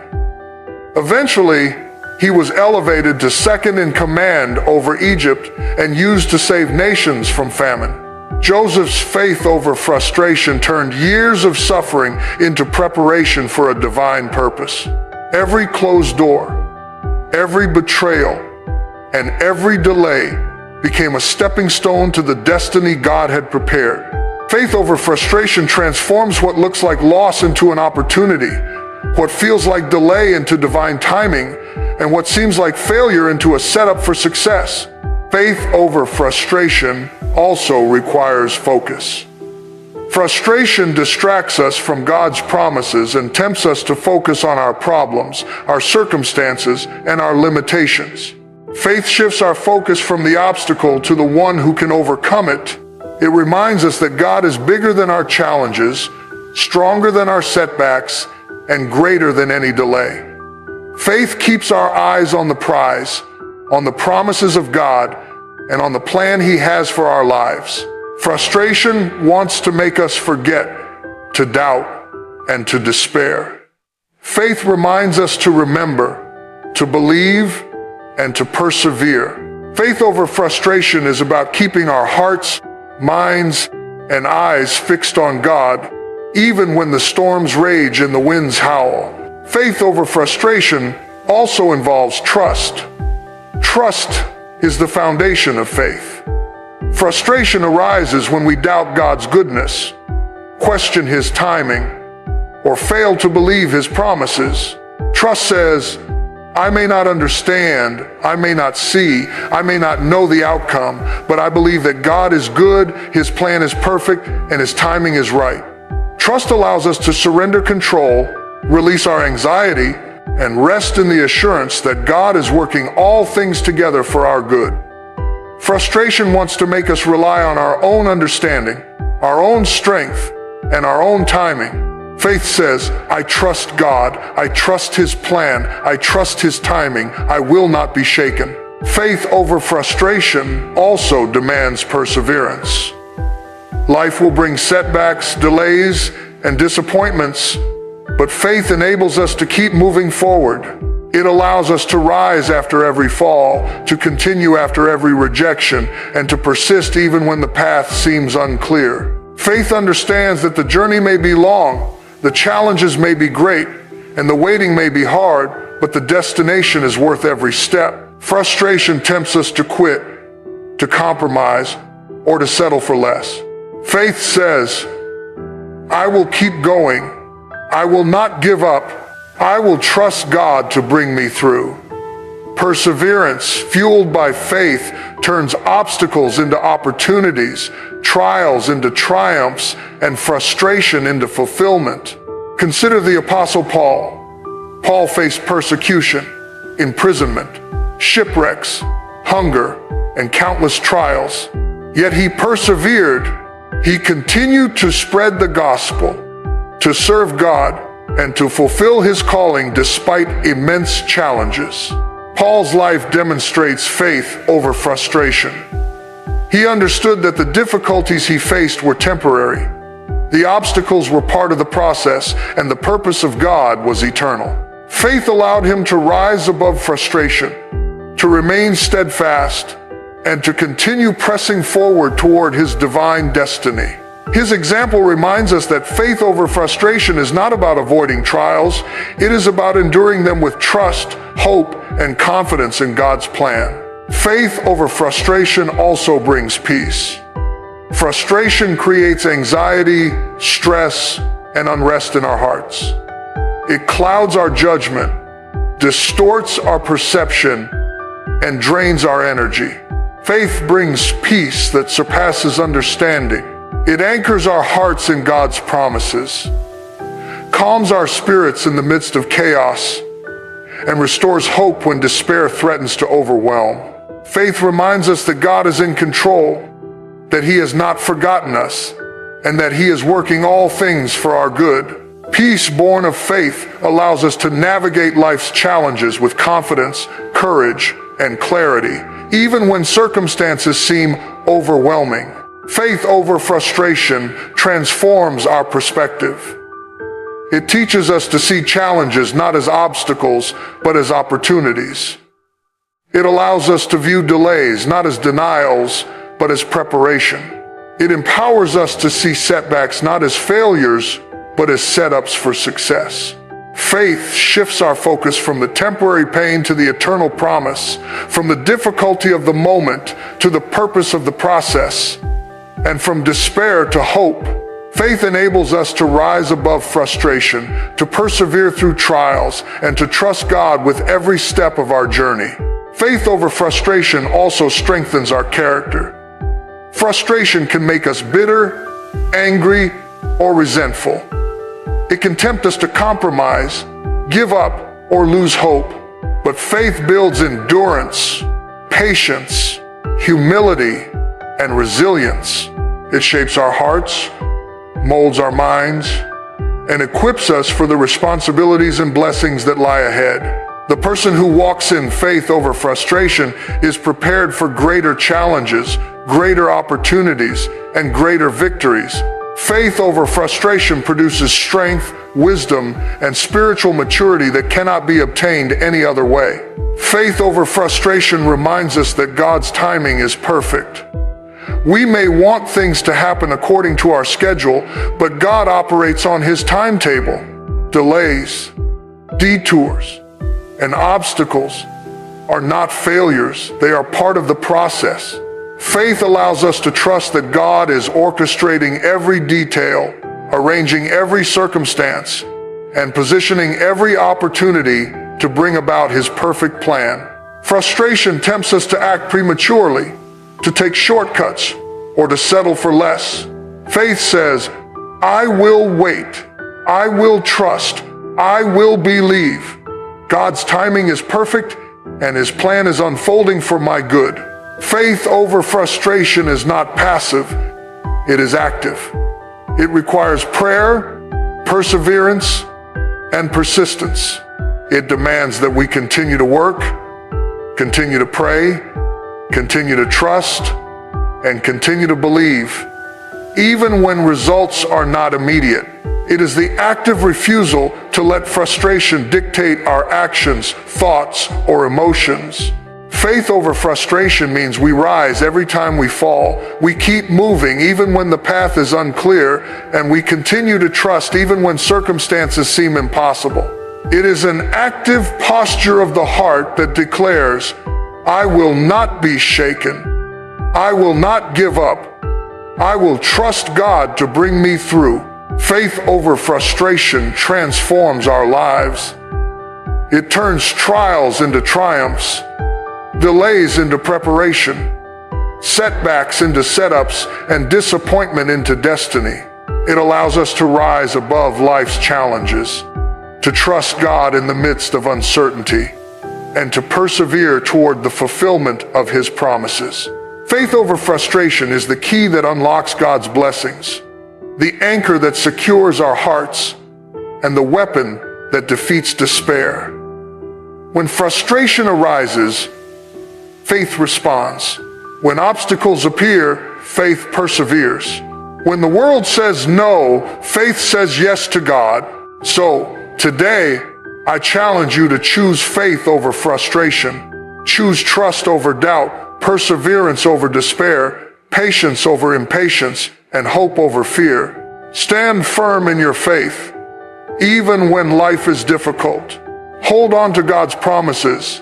Eventually, he was elevated to second in command over Egypt and used to save nations from famine. Joseph's faith over frustration turned years of suffering into preparation for a divine purpose. Every closed door, every betrayal, and every delay became a stepping stone to the destiny God had prepared. Faith over frustration transforms what looks like loss into an opportunity, what feels like delay into divine timing, and what seems like failure into a setup for success. Faith over frustration also requires focus. Frustration distracts us from God's promises and tempts us to focus on our problems, our circumstances, and our limitations. Faith shifts our focus from the obstacle to the one who can overcome it. It reminds us that God is bigger than our challenges, stronger than our setbacks, and greater than any delay. Faith keeps our eyes on the prize, on the promises of God, and on the plan He has for our lives. Frustration wants to make us forget, to doubt, and to despair. Faith reminds us to remember, to believe, and to persevere. Faith over frustration is about keeping our hearts, minds, and eyes fixed on God, even when the storms rage and the winds howl. Faith over frustration also involves trust. Trust is the foundation of faith. Frustration arises when we doubt God's goodness, question His timing, or fail to believe His promises. Trust says, I may not understand, I may not see, I may not know the outcome, but I believe that God is good, His plan is perfect, and His timing is right. Trust allows us to surrender control, release our anxiety, and rest in the assurance that God is working all things together for our good. Frustration wants to make us rely on our own understanding, our own strength, and our own timing. Faith says, I trust God, I trust His plan, I trust His timing, I will not be shaken. Faith over frustration also demands perseverance. Life will bring setbacks, delays, and disappointments, but faith enables us to keep moving forward. It allows us to rise after every fall, to continue after every rejection, and to persist even when the path seems unclear. Faith understands that the journey may be long, the challenges may be great, and the waiting may be hard, but the destination is worth every step. Frustration tempts us to quit, to compromise, or to settle for less. Faith says, I will keep going. I will not give up. I will trust God to bring me through. Perseverance, fueled by faith, turns obstacles into opportunities, trials into triumphs, and frustration into fulfillment. Consider the Apostle Paul. Paul faced persecution, imprisonment, shipwrecks, hunger, and countless trials. Yet he persevered. He continued to spread the gospel, to serve God, and to fulfill his calling despite immense challenges. Paul's life demonstrates faith over frustration. He understood that the difficulties he faced were temporary. The obstacles were part of the process, and the purpose of God was eternal. Faith allowed him to rise above frustration, to remain steadfast, and to continue pressing forward toward his divine destiny. His example reminds us that faith over frustration is not about avoiding trials. It is about enduring them with trust, hope, and confidence in God's plan. Faith over frustration also brings peace. Frustration creates anxiety, stress, and unrest in our hearts. It clouds our judgment, distorts our perception, and drains our energy. Faith brings peace that surpasses understanding. It anchors our hearts in God's promises, calms our spirits in the midst of chaos, and restores hope when despair threatens to overwhelm. Faith reminds us that God is in control, that He has not forgotten us, and that He is working all things for our good. Peace born of faith allows us to navigate life's challenges with confidence, courage, and clarity, even when circumstances seem overwhelming. Faith over frustration transforms our perspective. It teaches us to see challenges not as obstacles, but as opportunities. It allows us to view delays not as denials, but as preparation. It empowers us to see setbacks not as failures, but as setups for success. Faith shifts our focus from the temporary pain to the eternal promise, from the difficulty of the moment to the purpose of the process, and from despair to hope, Faith enables us to rise above frustration, to persevere through trials, and to trust God with every step of our journey. Faith over frustration also strengthens our character. Frustration can make us bitter, angry, or resentful. It can tempt us to compromise, give up, or lose hope. But faith builds endurance, patience, humility, and resilience. It shapes our hearts, molds our minds, and equips us for the responsibilities and blessings that lie ahead. The person who walks in faith over frustration is prepared for greater challenges, greater opportunities, and greater victories. Faith over frustration produces strength, wisdom, and spiritual maturity that cannot be obtained any other way. Faith over frustration reminds us that God's timing is perfect. We may want things to happen according to our schedule, but God operates on His timetable. Delays, detours, and obstacles are not failures. They are part of the process. Faith allows us to trust that God is orchestrating every detail, arranging every circumstance, and positioning every opportunity to bring about His perfect plan. Frustration tempts us to act prematurely, to take shortcuts, or to settle for less. Faith says, I will wait, I will trust, I will believe. God's timing is perfect, and His plan is unfolding for my good. Faith over frustration is not passive, it is active. It requires prayer, perseverance, and persistence. It demands that we continue to work, continue to pray, continue to trust, and continue to believe, even when results are not immediate. It is the active refusal to let frustration dictate our actions, thoughts, or emotions. Faith over frustration means we rise every time we fall. We keep moving even when the path is unclear, and we continue to trust even when circumstances seem impossible. It is an active posture of the heart that declares, I will not be shaken. I will not give up. I will trust God to bring me through. Faith over frustration transforms our lives. It turns trials into triumphs, delays into preparation, setbacks into setups, and disappointment into destiny. It allows us to rise above life's challenges, to trust God in the midst of uncertainty, and to persevere toward the fulfillment of His promises. Faith over frustration is the key that unlocks God's blessings, the anchor that secures our hearts, and the weapon that defeats despair. When frustration arises, faith responds. When obstacles appear, faith perseveres. When the world says no, faith says yes to God. So, today, I challenge you to choose faith over frustration. Choose trust over doubt, perseverance over despair, patience over impatience, and hope over fear. Stand firm in your faith, even when life is difficult. Hold on to God's promises,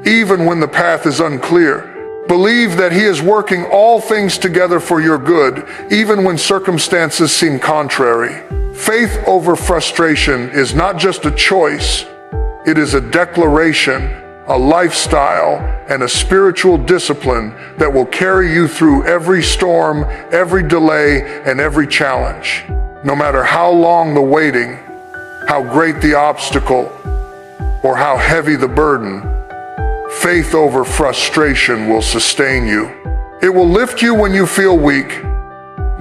even when the path is unclear. Believe that He is working all things together for your good, even when circumstances seem contrary. Faith over frustration is not just a choice, it is a declaration, a lifestyle, and a spiritual discipline that will carry you through every storm, every delay, and every challenge. No matter how long the waiting, how great the obstacle, or how heavy the burden, faith over frustration will sustain you. It will lift you when you feel weak,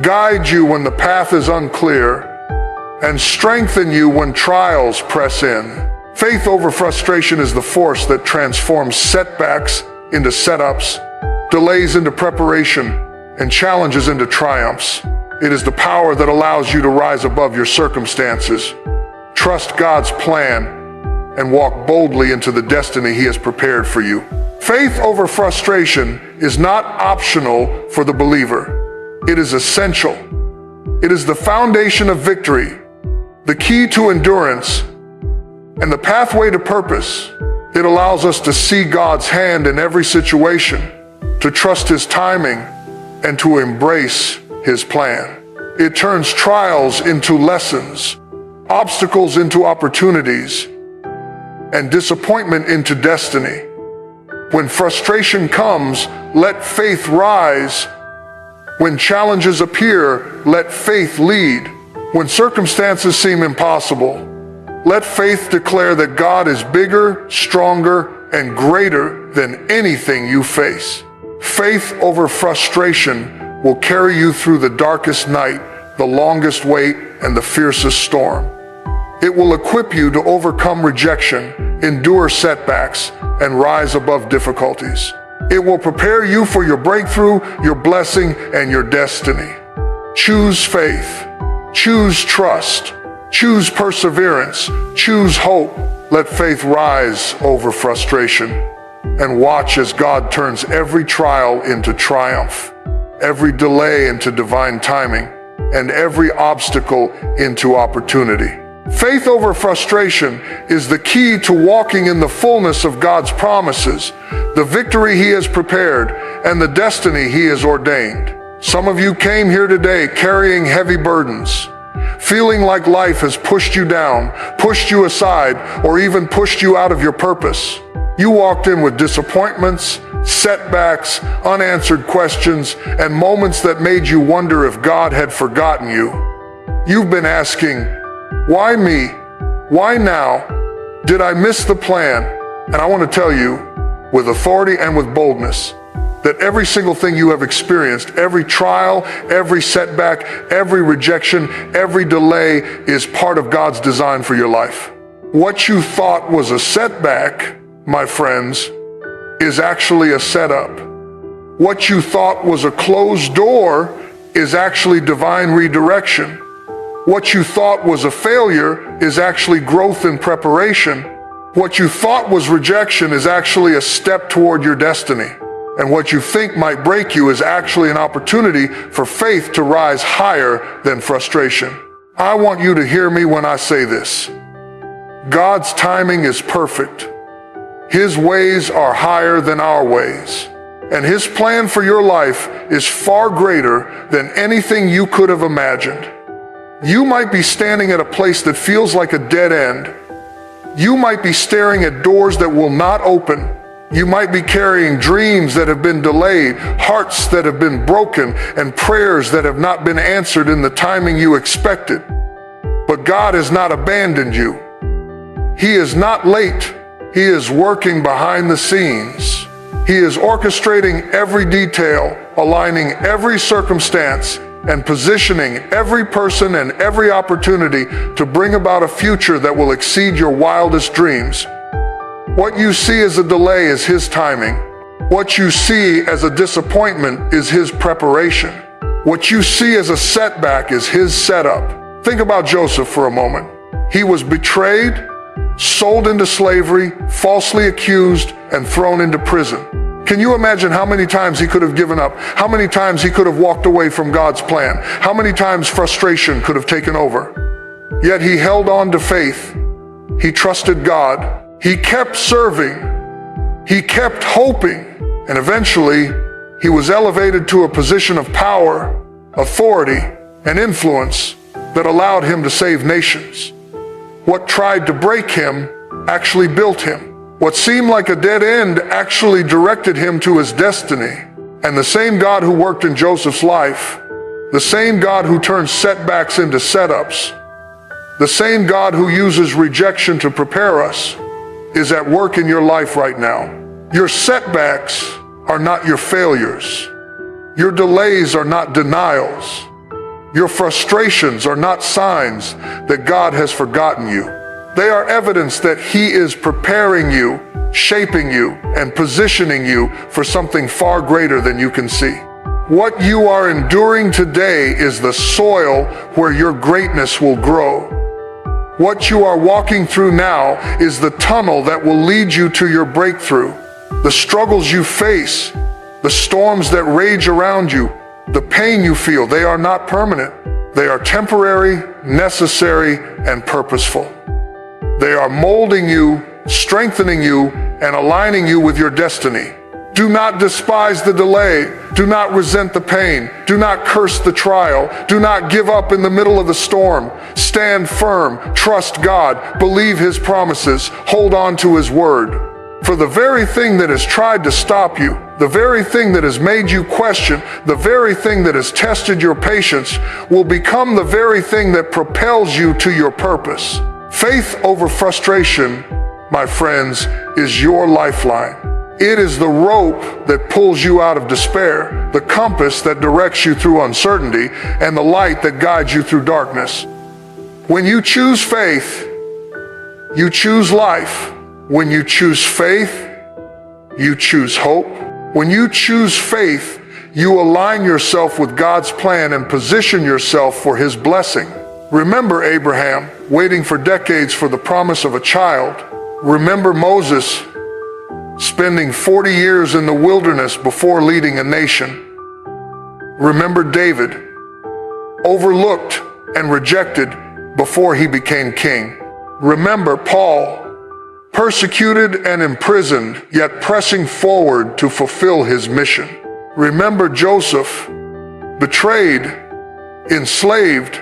guide you when the path is unclear, and strengthen you when trials press in. Faith over frustration is the force that transforms setbacks into setups, delays into preparation, and challenges into triumphs. It is the power that allows you to rise above your circumstances, trust God's plan, and walk boldly into the destiny He has prepared for you. Faith over frustration is not optional for the believer. It is essential. It is the foundation of victory, the key to endurance, and the pathway to purpose. It allows us to see God's hand in every situation, to trust His timing, and to embrace His plan. It turns trials into lessons, obstacles into opportunities, and disappointment into destiny. When frustration comes, let faith rise. When challenges appear, let faith lead. When circumstances seem impossible, let faith declare that God is bigger, stronger, and greater than anything you face. Faith over frustration will carry you through the darkest night, the longest wait, and the fiercest storm. It will equip you to overcome rejection, endure setbacks, and rise above difficulties. It will prepare you for your breakthrough, your blessing, and your destiny. Choose faith. Choose trust. Choose perseverance. Choose hope. Let faith rise over frustration. And watch as God turns every trial into triumph, every delay into divine timing, and every obstacle into opportunity. Faith over frustration is the key to walking in the fullness of God's promises, the victory He has prepared, and the destiny He has ordained. Some of you came here today carrying heavy burdens, feeling like life has pushed you down, pushed you aside, or even pushed you out of your purpose. You walked in with disappointments, setbacks, unanswered questions, and moments that made you wonder if God had forgotten you. You've been asking, why me? Why now? Did I miss the plan? And I want to tell you, with authority and with boldness, that every single thing you have experienced, every trial, every setback, every rejection, every delay is part of God's design for your life. What you thought was a setback, my friends, is actually a setup. What you thought was a closed door is actually divine redirection. What you thought was a failure is actually growth and preparation. What you thought was rejection is actually a step toward your destiny. And what you think might break you is actually an opportunity for faith to rise higher than frustration. I want you to hear me when I say this. God's timing is perfect. His ways are higher than our ways. And His plan for your life is far greater than anything you could have imagined. You might be standing at a place that feels like a dead end. You might be staring at doors that will not open. You might be carrying dreams that have been delayed, hearts that have been broken, and prayers that have not been answered in the timing you expected. But God has not abandoned you. He is not late. He is working behind the scenes. He is orchestrating every detail, aligning every circumstance, and positioning every person and every opportunity to bring about a future that will exceed your wildest dreams. What you see as a delay is His timing. What you see as a disappointment is His preparation. What you see as a setback is His setup. Think about Joseph for a moment. He was betrayed, sold into slavery, falsely accused, and thrown into prison. Can you imagine how many times he could have given up? How many times he could have walked away from God's plan? How many times frustration could have taken over? Yet he held on to faith. He trusted God. He kept serving. He kept hoping. And eventually, he was elevated to a position of power, authority, and influence that allowed him to save nations. What tried to break him actually built him. What seemed like a dead end actually directed him to his destiny. And the same God who worked in Joseph's life, the same God who turns setbacks into setups, the same God who uses rejection to prepare us, is at work in your life right now. Your setbacks are not your failures. Your delays are not denials. Your frustrations are not signs that God has forgotten you. They are evidence that He is preparing you, shaping you, and positioning you for something far greater than you can see. What you are enduring today is the soil where your greatness will grow. What you are walking through now is the tunnel that will lead you to your breakthrough. The struggles you face, the storms that rage around you, the pain you feel, they are not permanent. They are temporary, necessary, and purposeful. They are molding you, strengthening you, and aligning you with your destiny. Do not despise the delay. Do not resent the pain. Do not curse the trial. Do not give up in the middle of the storm. Stand firm. Trust God. Believe His promises. Hold on to His word. For the very thing that has tried to stop you, the very thing that has made you question, the very thing that has tested your patience, will become the very thing that propels you to your purpose. Faith over frustration, my friends, is your lifeline. It is the rope that pulls you out of despair, the compass that directs you through uncertainty, and the light that guides you through darkness. When you choose faith, you choose life. When you choose faith, you choose hope. When you choose faith, you align yourself with God's plan and position yourself for His blessing. Remember Abraham, waiting for decades for the promise of a child. Remember Moses, spending 40 years in the wilderness before leading a nation. Remember David, overlooked and rejected before he became king. Remember Paul, persecuted and imprisoned, yet pressing forward to fulfill his mission. Remember Joseph, betrayed, enslaved,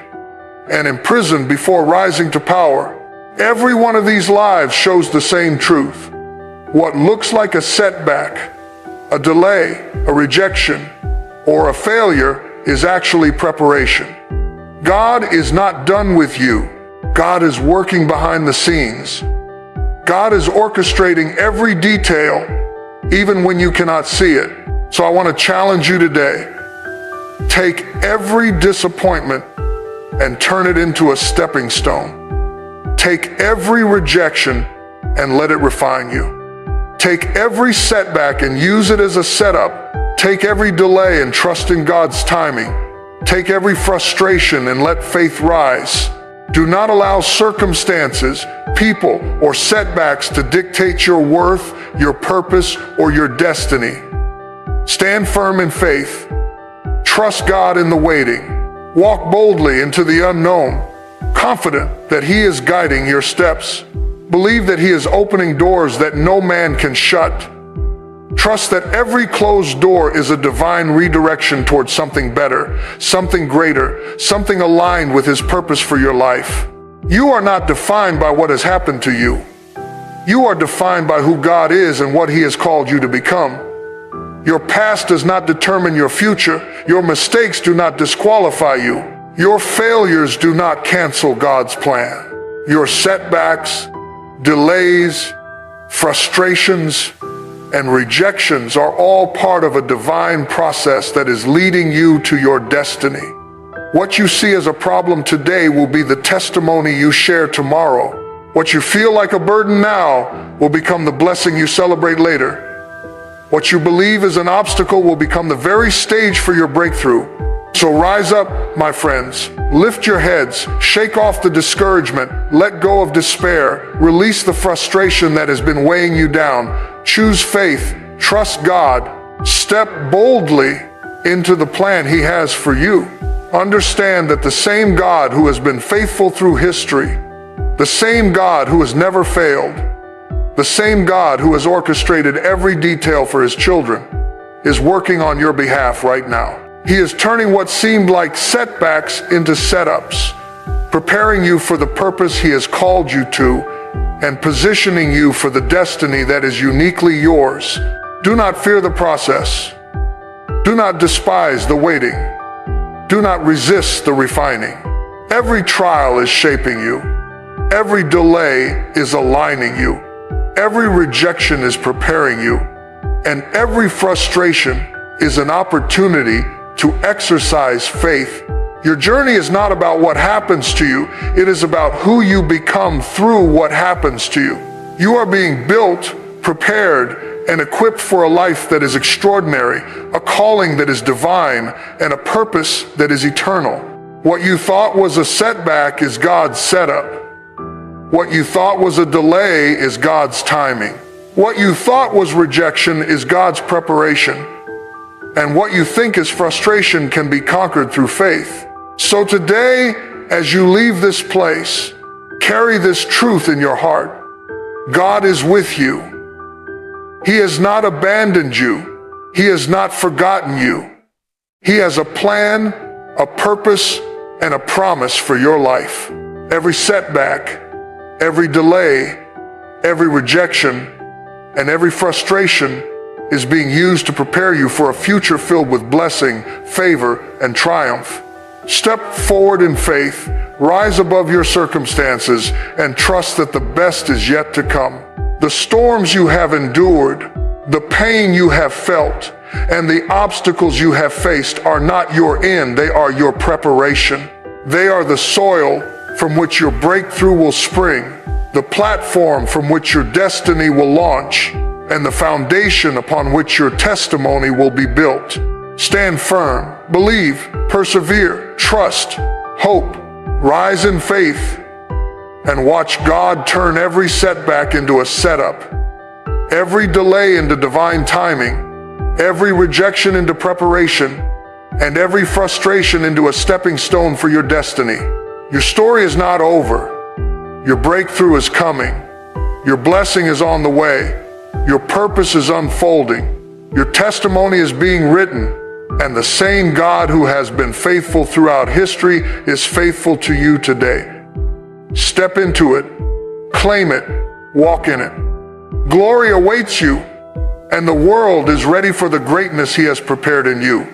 and imprisoned before rising to power. Every one of these lives shows the same truth. What looks like a setback, a delay, a rejection, or a failure is actually preparation. God is not done with you. God is working behind the scenes. God is orchestrating every detail, even when you cannot see it. So I want to challenge you today. Take every disappointment and turn it into a stepping stone. Take every rejection and let it refine you. Take every setback and use it as a setup. Take every delay and trust in God's timing. Take every frustration and let faith rise. Do not allow circumstances, people, or setbacks to dictate your worth, your purpose, or your destiny. Stand firm in faith. Trust God in the waiting. Walk boldly into the unknown, confident that He is guiding your steps. Believe that He is opening doors that no man can shut. Trust that every closed door is a divine redirection towards something better, something greater, something aligned with His purpose for your life. You are not defined by what has happened to you. You are defined by who God is and what He has called you to become. Your past does not determine your future. Your mistakes do not disqualify you. Your failures do not cancel God's plan. Your setbacks, delays, frustrations, and rejections are all part of a divine process that is leading you to your destiny. What you see as a problem today will be the testimony you share tomorrow. What you feel like a burden now will become the blessing you celebrate later. What you believe is an obstacle will become the very stage for your breakthrough. So rise up, my friends. Lift your heads, shake off the discouragement, let go of despair, release the frustration that has been weighing you down. Choose faith, trust God, step boldly into the plan He has for you. Understand that the same God who has been faithful through history, the same God who has never failed, the same God who has orchestrated every detail for His children, is working on your behalf right now. He is turning what seemed like setbacks into setups, preparing you for the purpose He has called you to, and positioning you for the destiny that is uniquely yours. Do not fear the process. Do not despise the waiting. Do not resist the refining. Every trial is shaping you. Every delay is aligning you. Every rejection is preparing you. And every frustration is an opportunity to exercise faith. Your journey is not about what happens to you. It is about who you become through what happens to you. You are being built, prepared, and equipped for a life that is extraordinary, a calling that is divine, and a purpose that is eternal. What you thought was a setback is God's setup. What you thought was a delay is God's timing. What you thought was rejection is God's preparation. And what you think is frustration can be conquered through faith. So today, as you leave this place, carry this truth in your heart. God is with you. He has not abandoned you. He has not forgotten you. He has a plan, a purpose, and a promise for your life. Every setback, every delay, every rejection, and every frustration is being used to prepare you for a future filled with blessing, favor, and triumph. Step forward in faith, rise above your circumstances, and trust that the best is yet to come. The storms you have endured, the pain you have felt, and the obstacles you have faced are not your end, they are your preparation. They are the soil from which your breakthrough will spring, the platform from which your destiny will launch, and the foundation upon which your testimony will be built. Stand firm, believe, persevere, trust, hope, rise in faith, and watch God turn every setback into a setup, every delay into divine timing, every rejection into preparation, and every frustration into a stepping stone for your destiny. Your story is not over. Your breakthrough is coming. Your blessing is on the way. Your purpose is unfolding. Your testimony is being written. And the same God who has been faithful throughout history is faithful to you today. Step into it. Claim it. Walk in it. Glory awaits you, and the world is ready for the greatness He has prepared in you.